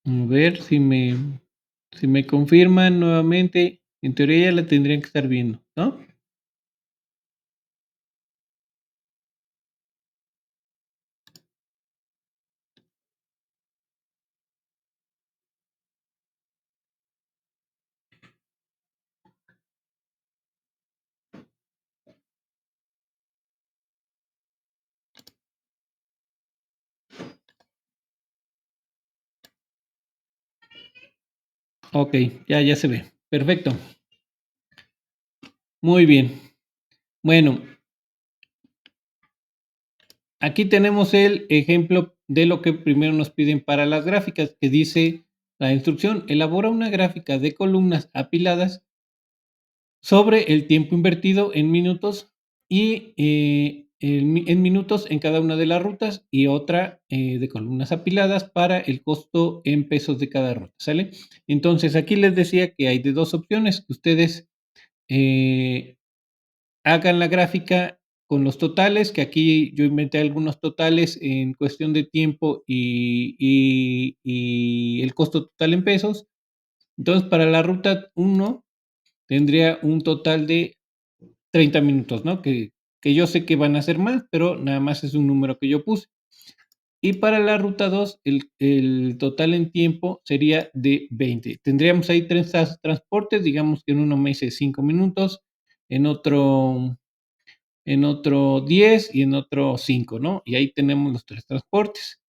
A ver si me confirman nuevamente. En teoría ya la tendrían que estar viendo, ¿no? Ok, ya se ve. Perfecto. Muy bien. Bueno, aquí tenemos el ejemplo de lo que primero nos piden para las gráficas, que dice la instrucción, elabora una gráfica de columnas apiladas sobre el tiempo invertido en minutos y en minutos en cada una de las rutas y otra de columnas apiladas para el costo en pesos de cada ruta, ¿sale? Entonces aquí les decía que hay de dos opciones, que ustedes eh, hagan la gráfica con los totales, que aquí yo inventé algunos totales en cuestión de tiempo y el costo total en pesos. Entonces, para la ruta 1 tendría un total de 30 minutos, ¿no? Que yo sé que van a ser más, pero nada más es un número que yo puse. Y para la ruta 2, el total en tiempo sería de 20. Tendríamos ahí tres transportes, digamos que en uno me hice 5 minutos, en otro 10 y en otro 5, ¿no? Y ahí tenemos los tres transportes.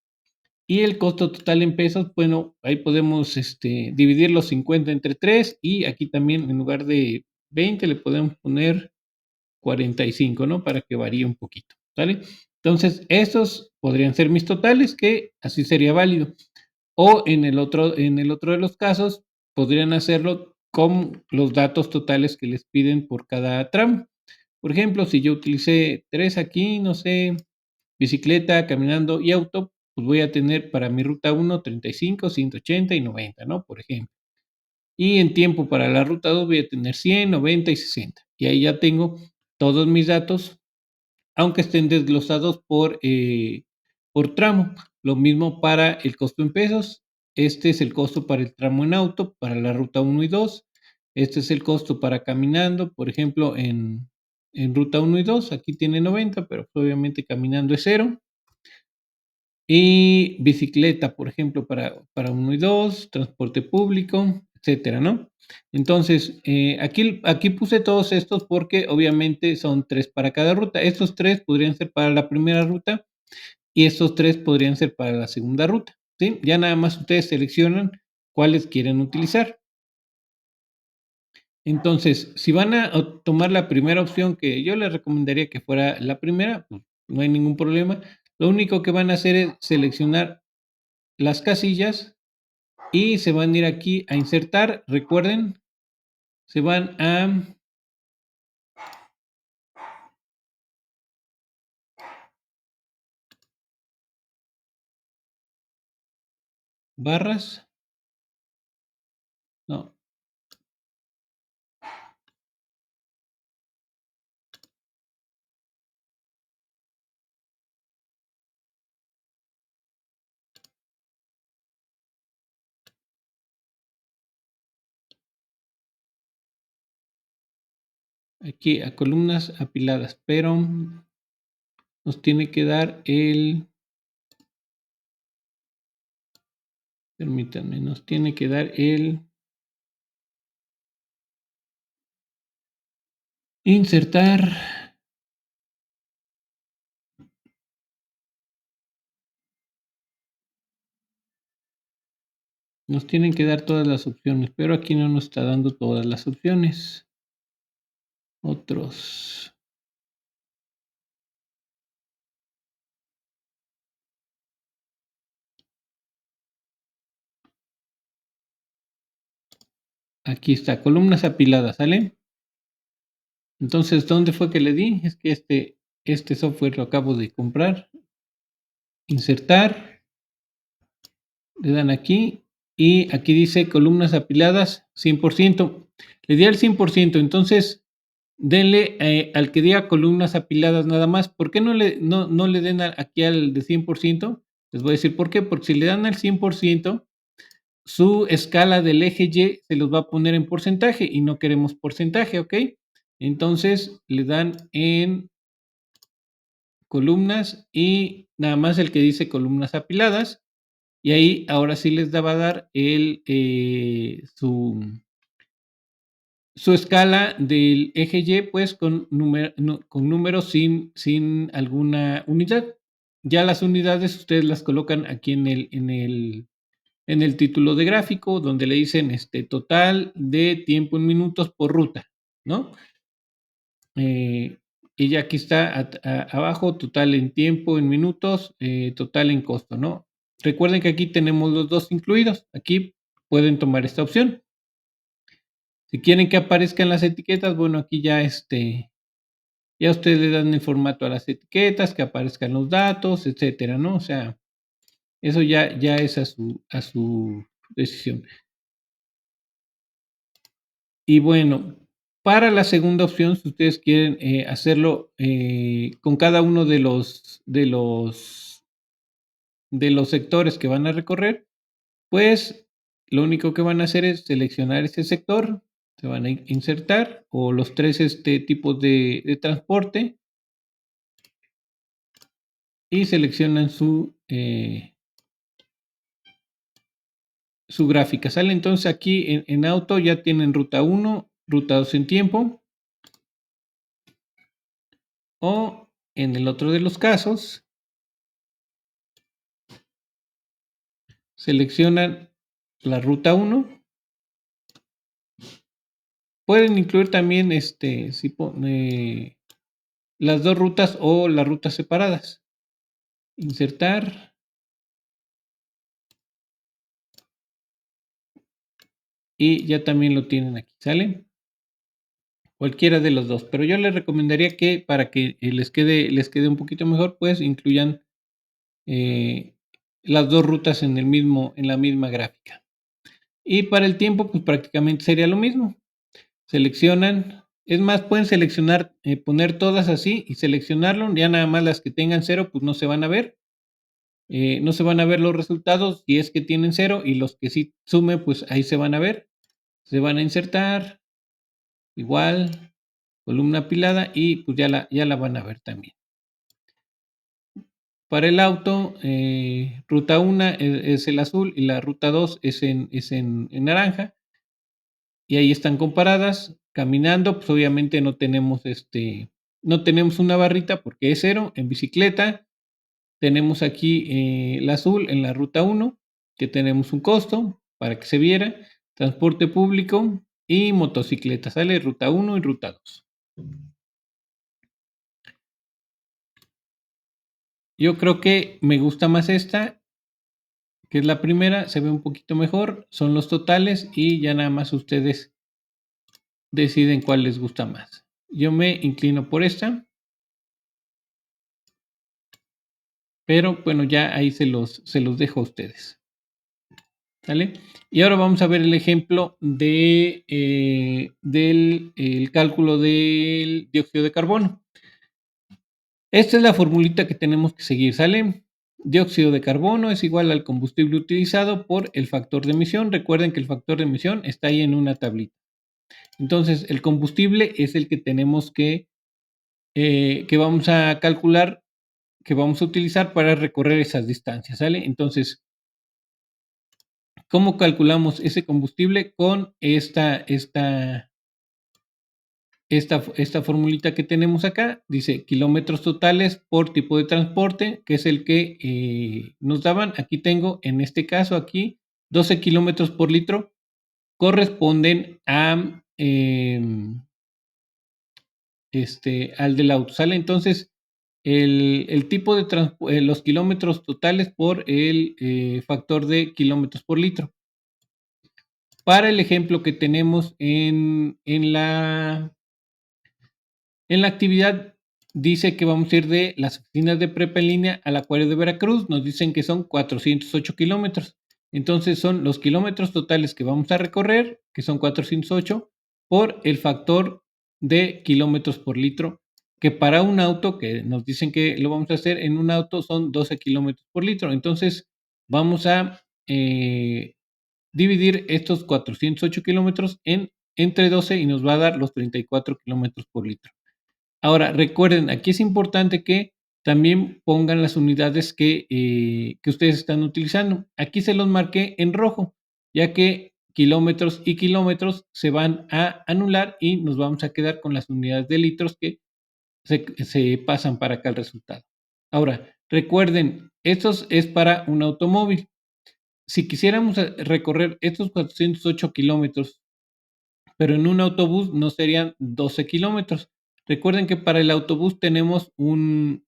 Y el costo total en pesos, bueno, ahí podemos dividir los 50 entre 3 y aquí también en lugar de 20 le podemos poner 45, ¿no? Para que varíe un poquito, ¿sale? Entonces, estos podrían ser mis totales, que así sería válido. O en el otro de los casos, podrían hacerlo con los datos totales que les piden por cada tramo. Por ejemplo, si yo utilicé 3 aquí, no sé, bicicleta, caminando y auto, pues voy a tener para mi ruta 1 35, 180 y 90, ¿no? Por ejemplo. Y en tiempo para la ruta 2 voy a tener 100, 90 y 60. Y ahí ya tengo todos mis datos, aunque estén desglosados por tramo. Lo mismo para el costo en pesos. Este es el costo para el tramo en auto, para la ruta 1 y 2. Este es el costo para caminando, por ejemplo, en ruta 1 y 2, aquí tiene 90, pero obviamente caminando es 0. Y bicicleta, por ejemplo, para 1 y 2, transporte público, etcétera, ¿no? Entonces, aquí puse todos estos porque obviamente son 3 para cada ruta. Estos 3 podrían ser para la primera ruta y estos 3 podrían ser para la segunda ruta, ¿sí? Ya nada más ustedes seleccionan cuáles quieren utilizar. Entonces, si van a tomar la primera opción, que yo les recomendaría que fuera la primera, pues, no hay ningún problema. Lo único que van a hacer es seleccionar las casillas y se van a ir aquí a insertar. Recuerden, se van a barras. No, aquí a columnas apiladas, pero nos tiene que dar permítanme, nos tiene que dar insertar. Nos tienen que dar todas las opciones, pero aquí no nos está dando todas las opciones. Otros. Aquí está, columnas apiladas, ¿sale? Entonces, ¿dónde fue que le di? Es que este software lo acabo de comprar. Insertar, le dan aquí y aquí dice columnas apiladas 100%. Le di al 100%, entonces denle al que diga columnas apiladas nada más. ¿Por qué no le den aquí al de 100%? Les voy a decir por qué. Porque si le dan al 100%, su escala del eje Y se los va a poner en porcentaje y no queremos porcentaje, ¿ok? Entonces le dan en columnas y nada más el que dice columnas apiladas y ahí ahora sí les va a dar su escala del eje Y pues con números sin alguna unidad. Ya las unidades ustedes las colocan aquí en el título de gráfico, donde le dicen total de tiempo en minutos por ruta, ¿no? Y ya aquí está abajo, total en tiempo, en minutos, total en costo, ¿no? Recuerden que aquí tenemos los dos incluidos. Aquí pueden tomar esta opción. Si quieren que aparezcan las etiquetas, bueno, aquí ya ustedes le dan el formato a las etiquetas, que aparezcan los datos, etcétera, ¿no? O sea, eso ya es a su decisión. Y bueno, para la segunda opción, si ustedes quieren hacerlo con cada uno de los sectores que van a recorrer, pues lo único que van a hacer es seleccionar ese sector, se van a insertar o los tres tipos de transporte y seleccionan su gráfica. Sale entonces aquí en auto ya tienen ruta 1, ruta 2 en tiempo. O en el otro de los casos, seleccionan la ruta 1. Pueden incluir también las dos rutas o las rutas separadas. Insertar. Y ya también lo tienen aquí, ¿sale? Cualquiera de los dos. Pero yo les recomendaría que para que les quede un poquito mejor, pues incluyan las dos rutas en la misma gráfica. Y para el tiempo, pues prácticamente sería lo mismo. Seleccionan, es más, pueden seleccionar, poner todas así y seleccionarlo, ya nada más las que tengan 0, pues no se van a ver. No se van a ver los resultados si es que tienen 0 y los que sí sumen, pues ahí se van a ver. Se van a insertar, igual, columna apilada y pues ya la van a ver también. Para el auto, ruta 1 es el azul y la ruta 2 es en naranja. Y ahí están comparadas. Caminando, pues obviamente no tenemos una barrita porque es cero. En bicicleta tenemos aquí el azul en la ruta 1, que tenemos un costo para que se viera. Transporte público y motocicleta, sale ruta 1 y ruta 2. Yo creo que me gusta más esta, que es la primera, se ve un poquito mejor, son los totales y ya nada más ustedes deciden cuál les gusta más. Yo me inclino por esta, pero bueno, ya ahí se los dejo a ustedes. ¿Sale? Y ahora vamos a ver el ejemplo del el cálculo del dióxido de carbono. Esta es la formulita que tenemos que seguir, ¿sale? Dióxido de carbono es igual al combustible utilizado por el factor de emisión. Recuerden que el factor de emisión está ahí en una tablita. Entonces, el combustible es el que tenemos que vamos a calcular, que vamos a utilizar para recorrer esas distancias, ¿sale? Entonces, ¿cómo calculamos ese combustible? Con esta formulita que tenemos acá. Dice kilómetros totales por tipo de transporte, que es el que nos daban. Aquí tengo, en este caso aquí, 12 kilómetros por litro corresponden a al del auto, ¿sale? Entonces, el tipo de los kilómetros totales por el factor de kilómetros por litro. Para el ejemplo que tenemos en la actividad, dice que vamos a ir de las oficinas de prepa en línea al acuario de Veracruz. Nos dicen que son 408 kilómetros. Entonces son los kilómetros totales que vamos a recorrer, que son 408, por el factor de kilómetros por litro, que para un auto, que nos dicen que lo vamos a hacer en un auto, son 12 kilómetros por litro. Entonces vamos a dividir estos 408 kilómetros entre 12 y nos va a dar los 34 kilómetros por litro. Ahora, recuerden, aquí es importante que también pongan las unidades que ustedes están utilizando. Aquí se los marqué en rojo, ya que kilómetros y kilómetros se van a anular y nos vamos a quedar con las unidades de litros que se pasan para acá el resultado. Ahora, recuerden, esto es para un automóvil. Si quisiéramos recorrer estos 408 kilómetros, pero en un autobús no serían 12 kilómetros. Recuerden que para el autobús tenemos un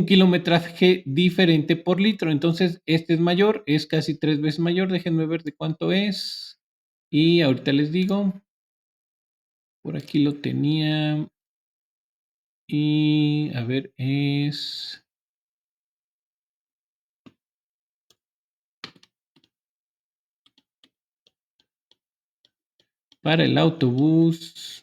kilometraje diferente por litro. Entonces, este es mayor, es casi 3 veces mayor. Déjenme ver de cuánto es. Y ahorita les digo. Por aquí lo tenía. Y a ver, es... Para el autobús.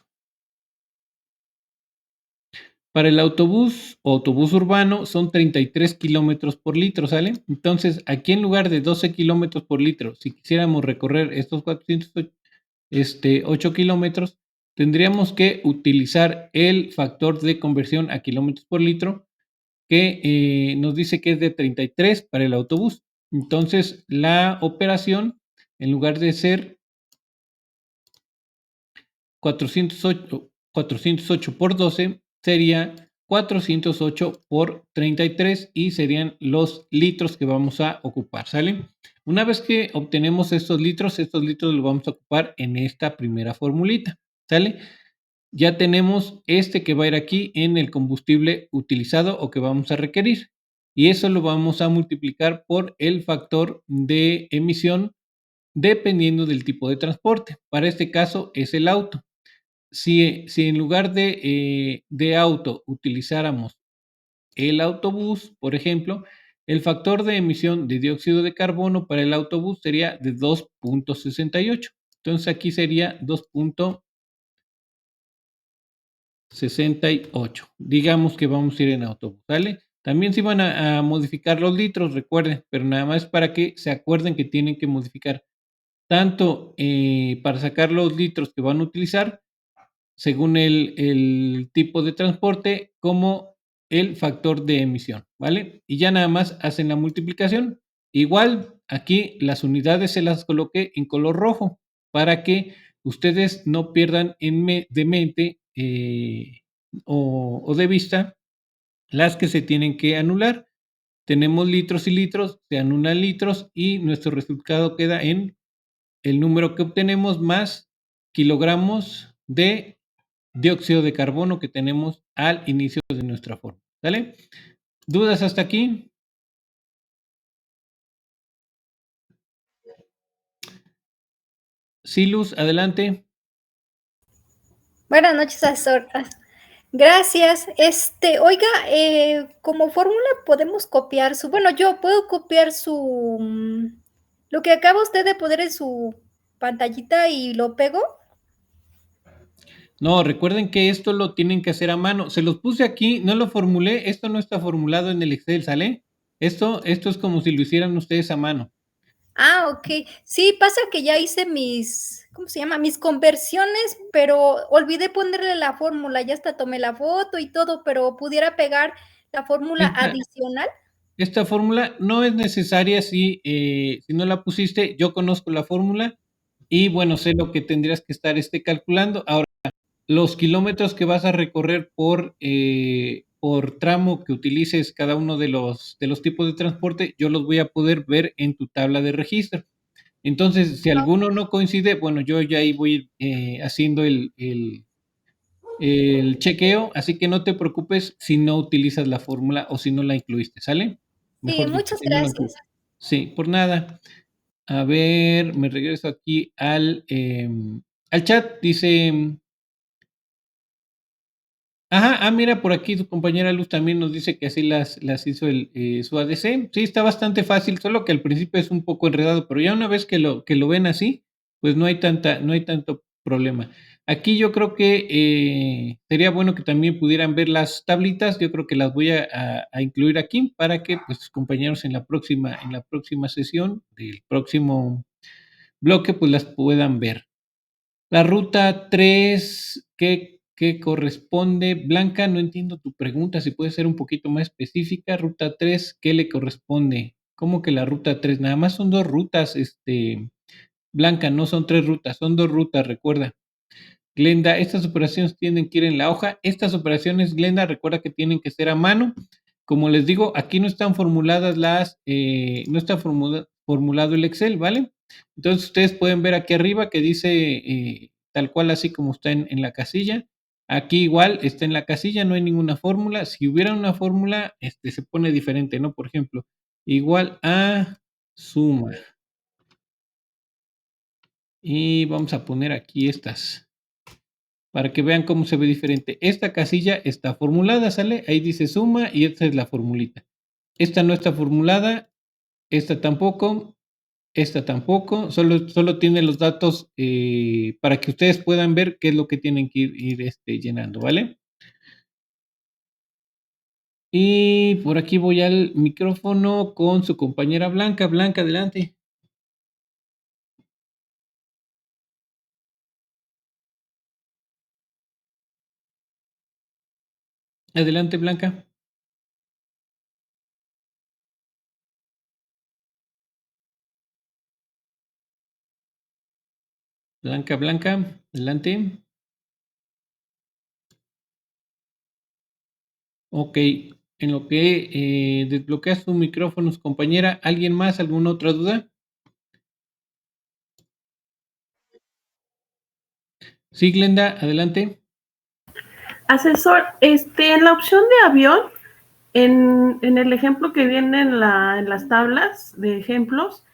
Para el autobús o autobús urbano son 33 kilómetros por litro, ¿sale? Entonces, aquí en lugar de 12 kilómetros por litro, si quisiéramos recorrer estos 408 kilómetros, tendríamos que utilizar el factor de conversión a kilómetros por litro, que nos dice que es de 33 para el autobús. Entonces, la operación, en lugar de ser 408 por 12, sería 408 por 33 y serían los litros que vamos a ocupar, ¿sale? Una vez que obtenemos estos litros los vamos a ocupar en esta primera formulita, ¿sale? Ya tenemos que va a ir aquí en el combustible utilizado o que vamos a requerir. Y eso lo vamos a multiplicar por el factor de emisión dependiendo del tipo de transporte. Para este caso es el auto. Si en lugar de auto utilizáramos el autobús, por ejemplo, el factor de emisión de dióxido de carbono para el autobús sería de 2.68. Entonces aquí sería 2.68. Digamos que vamos a ir en autobús, ¿vale? También se van a modificar los litros, recuerden, pero nada más para que se acuerden que tienen que modificar tanto para sacar los litros que van a utilizar según el tipo de transporte, como el factor de emisión, ¿vale? Y ya nada más hacen la multiplicación. Igual, aquí las unidades se las coloqué en color rojo para que ustedes no pierdan de mente o de vista las que se tienen que anular. Tenemos litros y litros, se anulan litros y nuestro resultado queda en el número que obtenemos más kilogramos de dióxido de carbono que tenemos al inicio de nuestra fórmula. ¿Sale? ¿Dudas hasta aquí? Silus, adelante. Buenas noches, asesor. Gracias. Oiga, como fórmula podemos copiar bueno, yo puedo copiar lo que acaba usted de poner en su pantallita y lo pego. No, recuerden que esto lo tienen que hacer a mano. Se los puse aquí, no lo formulé, esto no está formulado en el Excel, ¿sale? Esto es como si lo hicieran ustedes a mano. Ah, ok. Sí, pasa que ya hice ¿cómo se llama? Mis conversiones, pero olvidé ponerle la fórmula. Ya hasta tomé la foto y todo, pero pudiera pegar la fórmula Esta, adicional. esta fórmula no es necesaria si no la pusiste. Yo conozco la fórmula y bueno, sé lo que tendrías que estar calculando. Ahora, los kilómetros que vas a recorrer por tramo que utilices cada uno de los tipos de transporte, yo los voy a poder ver en tu tabla de registro. Entonces, si alguno no coincide, bueno, yo ya ahí voy haciendo el chequeo, así que no te preocupes si no utilizas la fórmula o si no la incluiste, ¿sale? Sí, Mejor dicho, muchas si no la gracias. incluiste. Sí, por nada. A ver, me regreso aquí al chat. Dice, ajá, mira, por aquí tu compañera Luz también nos dice que así las hizo su ADC. Sí, está bastante fácil, solo que al principio es un poco enredado, pero ya una vez que lo ven así, pues no hay tanto problema. Aquí yo creo que sería bueno que también pudieran ver las tablitas. Yo creo que las voy a incluir aquí para que pues compañeros en la próxima sesión del próximo bloque, pues las puedan ver. La ruta 3, ¿qué corresponde? Blanca, no entiendo tu pregunta, si puede ser un poquito más específica. Ruta 3, ¿qué le corresponde? ¿Cómo que la ruta 3? Nada más son dos rutas, Blanca, no son tres rutas, son dos rutas, recuerda. Glenda, estas operaciones tienen que ir en la hoja. Estas operaciones, Glenda, recuerda que tienen que ser a mano. Como les digo, aquí no están formuladas no está formulado el Excel, ¿vale? Entonces ustedes pueden ver aquí arriba que dice tal cual así como está en la casilla. Aquí igual está en la casilla, no hay ninguna fórmula. Si hubiera una fórmula, se pone diferente, ¿no? Por ejemplo, igual a suma. Y vamos a poner aquí estas para que vean cómo se ve diferente. Esta casilla está formulada, ¿sale? Ahí dice suma y esta es la formulita. Esta no está formulada, esta tampoco, solo tiene los datos para que ustedes puedan ver qué es lo que tienen que ir llenando, ¿vale? Y por aquí voy al micrófono con su compañera Blanca. Blanca, adelante. Adelante, Blanca. Blanca, Blanca, adelante. Ok, en lo que desbloqueas tus micrófonos, compañera, ¿alguien más? ¿Alguna otra duda? Sí, Glenda, adelante. Asesor, en la opción de avión, en el ejemplo que viene en las tablas de ejemplos,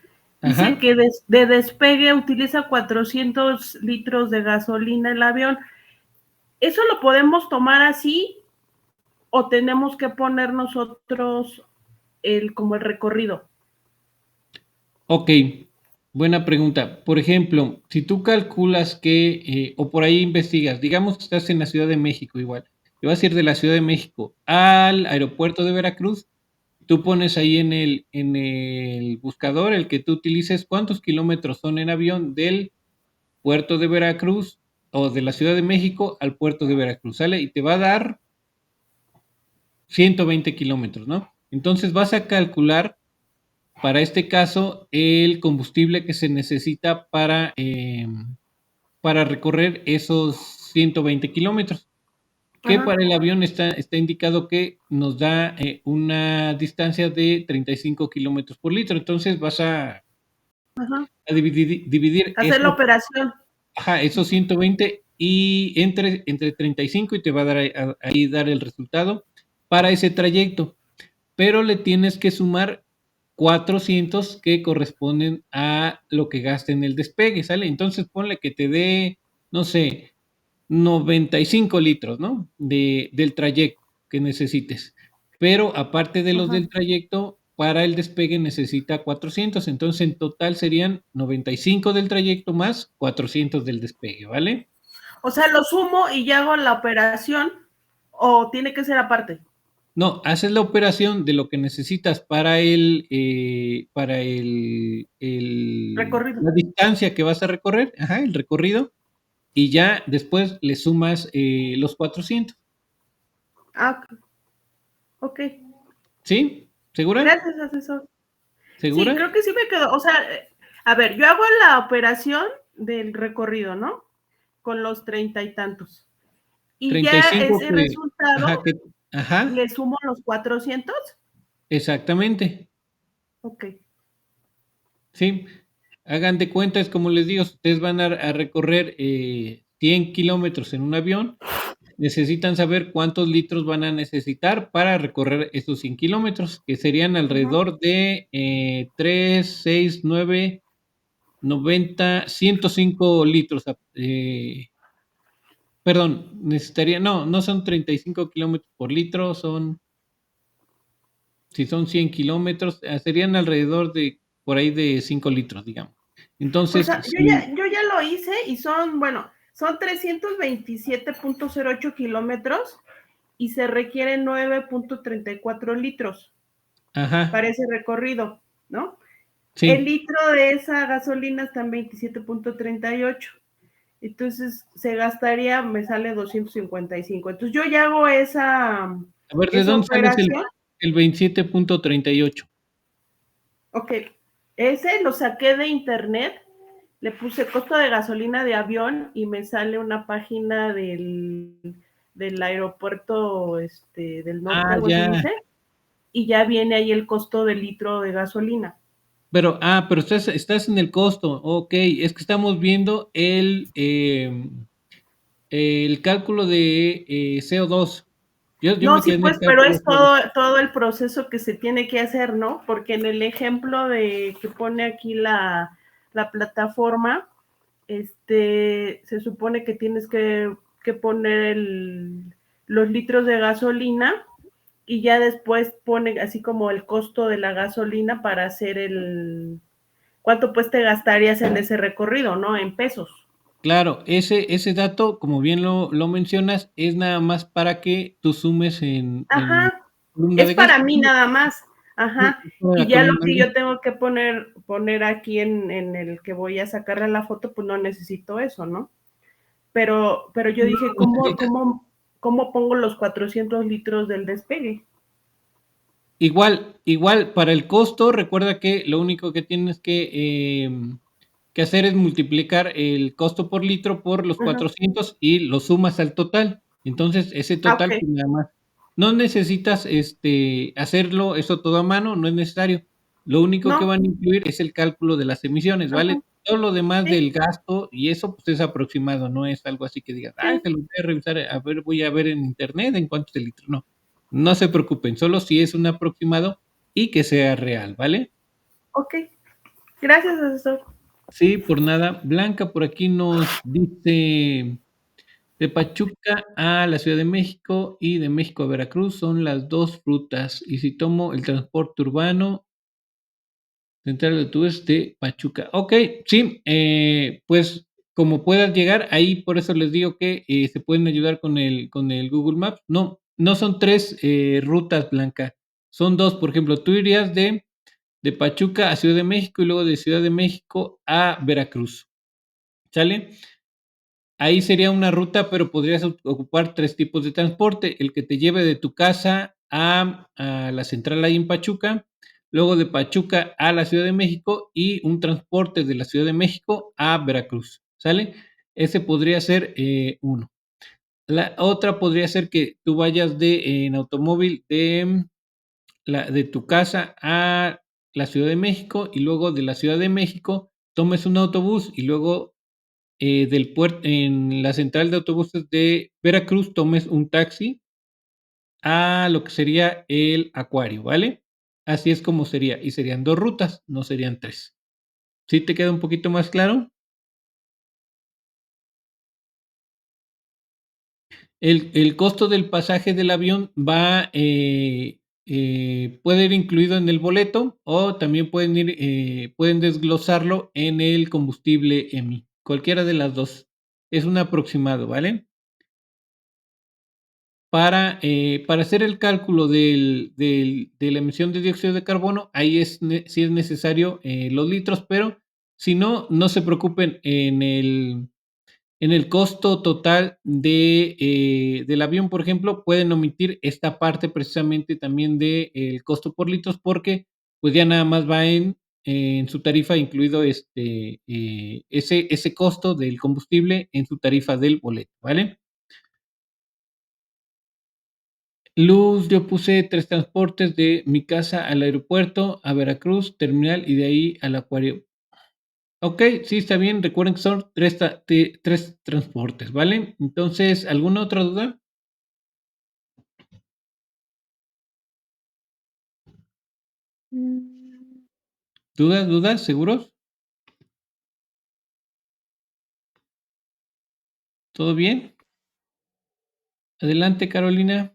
dice Ajá. que de despegue utiliza 400 litros de gasolina el avión. ¿Eso lo podemos tomar así o tenemos que poner nosotros como el recorrido? Ok, buena pregunta. Por ejemplo, si tú calculas o por ahí investigas, digamos que estás en la Ciudad de México igual, y vas a ir de la Ciudad de México al aeropuerto de Veracruz, tú pones ahí en el buscador, el que tú utilices, cuántos kilómetros son en avión del puerto de Veracruz o de la Ciudad de México al puerto de Veracruz, ¿sale? Y te va a dar 120 kilómetros, ¿no? Entonces vas a calcular para este caso el combustible que se necesita para recorrer esos 120 kilómetros, que Ajá, para el avión está indicado que nos da una distancia de 35 kilómetros por litro. Entonces vas ajá. a dividir Hacer la operación. esos 120 y entre 35 y te va a dar ahí dar el resultado para ese trayecto. Pero le tienes que sumar 400 que corresponden a lo que gasta en el despegue, ¿sale? Entonces ponle que te dé, no sé, 95 litros, ¿no? Del trayecto que necesites. Pero aparte de los Ajá. del trayecto, para el despegue necesita 400. Entonces en total serían 95 del trayecto más 400 del despegue, ¿vale? O sea, lo sumo y ya hago la operación o tiene que ser aparte. No, haces la operación de lo que necesitas Recorrido. la distancia que vas a recorrer, el recorrido, y ya después le sumas los 400. Ah, ok. ¿Sí? ¿Segura? Gracias, asesor. Sí, ¿Segura? creo que sí me quedó. O sea, a ver, yo hago la operación del recorrido, ¿no? Con los 30 y tantos. Y Treinta y ya cinco ese que, ajá, resultado que, ajá, le sumo los 400. exactamente, Ok. sí. Hagan de cuenta, es como les digo, si ustedes van a recorrer 100 kilómetros en un avión, necesitan saber cuántos litros van a necesitar para recorrer esos 100 kilómetros, que serían Ujú. alrededor de 3, 6, 9, 90, 105 litros. Perdón, no son 35 kilómetros por litro, si son 100 kilómetros, serían alrededor de por ahí de 5 litros, digamos. Pues Entonces, yo ya lo hice y son, bueno, son 327.08 kilómetros y se requieren 9.34 litros para ajá, ese recorrido, ¿no? El sí. litro de esa gasolina está en 27.38. Entonces se gastaría, me sale 255. Entonces yo ya hago A ver, ¿de esa dónde sales operación. el 27.38? Ok, ese lo saqué de internet, le puse costo de gasolina de avión y me sale una página del aeropuerto del norte, Ah, algo así ya. dice, y ya viene ahí el costo del litro de gasolina. Pero estás en el costo. Ok, es que estamos viendo el cálculo de CO2. Yo No, me sí, quedé en el pues, pero cálculo es CO2. todo el proceso que se tiene que hacer, ¿no? Porque en el ejemplo de que pone aquí la plataforma, se supone que tienes que poner los litros de gasolina y ya después pone así como el costo de la gasolina para hacer cuánto pues te gastarías en ese recorrido, ¿no? En pesos. Claro, ese dato, como bien lo mencionas, es nada más para que tú sumes en Ajá, columna es de para gasto. mí nada más. Ajá. Sí, toda Y la ya lo columna que de yo gasto. tengo que poner aquí en el que voy a sacarle la foto, pues no necesito eso, ¿no? Pero yo No dije, lo necesitas. ¿cómo pongo los 400 litros del despegue? Igual, para el costo, recuerda que lo único que tienes que hacer es multiplicar el costo por litro por los Ajá. 400 y lo sumas al total. Entonces, ese Ah, total, ok. pues nada más. No necesitas hacerlo eso todo a mano, no es necesario. Lo único que No, van a incluir es el cálculo de las emisiones, ajá. ¿vale? Todo lo demás Sí, del gasto y eso, pues es aproximado, no es algo así que digas, sí. se lo voy a revisar, a ver, voy a ver en internet en cuánto es el litro. No, no se preocupen, solo si es un aproximado y que sea real, ¿vale? Ok. Gracias, asesor. Sí, por nada. Blanca por aquí nos dice, de Pachuca a la Ciudad de México y de México a Veracruz son las 2 rutas. Y si tomo el transporte urbano, Central de Autobús de Pachuca. Okey, sí, pues, como puedas llegar, ahí por eso les digo que, se pueden ayudar con el Google Maps. No son 3 rutas, Blanca, son 2. Por ejemplo, tú irías de Pachuca a Ciudad de México y luego de Ciudad de México a Veracruz, ¿sale? ahí sería una ruta, pero podrías ocupar 3 tipos de transporte, el que te lleve de tu casa a la central ahí en Pachuca, luego de Pachuca a la Ciudad de México y un transporte de la Ciudad de México a Veracruz, ¿sale? Ese podría ser uno. La otra podría ser que tú vayas en automóvil de tu casa a la Ciudad de México y luego de la Ciudad de México tomes un autobús y luego del puerto en la central de autobuses de Veracruz tomes un taxi a lo que sería el Acuario, ¿vale? Así es como sería, y serían 2 rutas, no serían 3. ¿Sí te queda un poquito más claro? El costo del pasaje del avión puede ir incluido en el boleto o también pueden desglosarlo en el combustible EMI, cualquiera de las 2. Es un aproximado, ¿vale? Para hacer el cálculo de la emisión de dióxido de carbono, ahí sí es necesario los litros, pero si no, no se preocupen en el costo total del avión, por ejemplo, pueden omitir esta parte precisamente también del costo por litros, porque pues ya nada más va en su tarifa incluido ese costo del combustible en su tarifa del boleto, ¿vale? Luz, yo puse 3 transportes de mi casa al aeropuerto, a Veracruz, terminal y de ahí al acuario. Ok, sí, está bien. Recuerden que son 3 transportes, ¿vale? Entonces, ¿alguna otra duda? Mm, ¿Dudas? ¿Seguros? ¿Todo bien? Adelante, Carolina.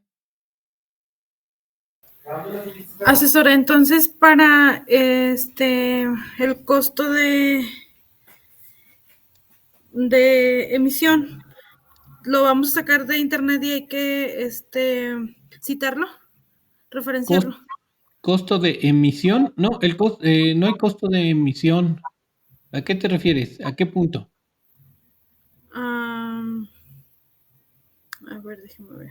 Asesora, entonces para el costo de emisión lo vamos a sacar de internet y hay que citarlo, Cos- referenciarlo. ¿Costo de emisión? No, no hay costo de emisión. ¿A qué te refieres? ¿A qué punto? Um, a ver, déjeme ver.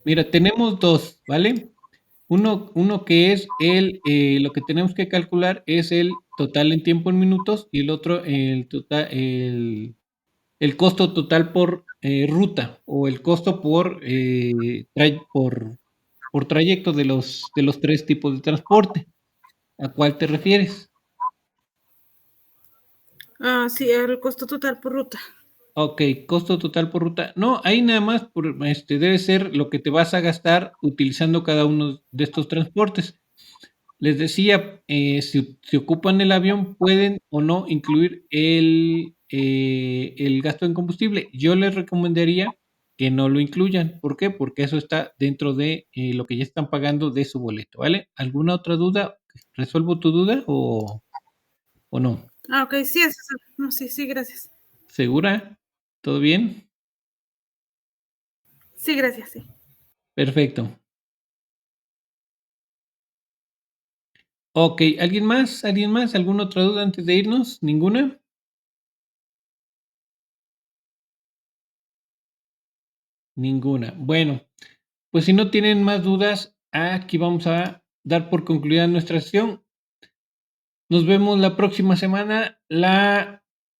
Mira, tenemos 2, ¿vale? Uno que es lo que tenemos que calcular es el total en tiempo en minutos y el otro el costo total por ruta o el costo por trayecto de los 3 tipos de transporte. ¿A cuál te refieres? Sí, el costo total por ruta. Ok, costo total por ruta. No, ahí nada más debe ser lo que te vas a gastar utilizando cada uno de estos transportes. Les decía, si ocupan el avión, pueden o no incluir el gasto en combustible. Yo les recomendaría que no lo incluyan. ¿Por qué? Porque eso está dentro de lo que ya están pagando de su boleto, ¿vale? ¿Alguna otra duda? ¿Resuelvo tu duda o no? Ok, sí, asesor. No, sí, sí, gracias. ¿Segura? ¿Todo bien? Sí, gracias, sí. Perfecto. Ok, ¿alguien más? ¿Alguien más? ¿Alguna otra duda antes de irnos? ¿Ninguna? Ninguna. Bueno, pues si no tienen más dudas, aquí vamos a dar por concluida nuestra sesión. Nos vemos la próxima semana. La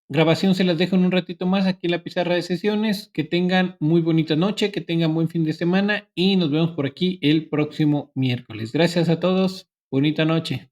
grabación se las dejo en un ratito más aquí en la pizarra de sesiones. Que tengan muy bonita noche, que tengan buen fin de semana y nos vemos por aquí el próximo miércoles. Gracias a todos. Bonita noche.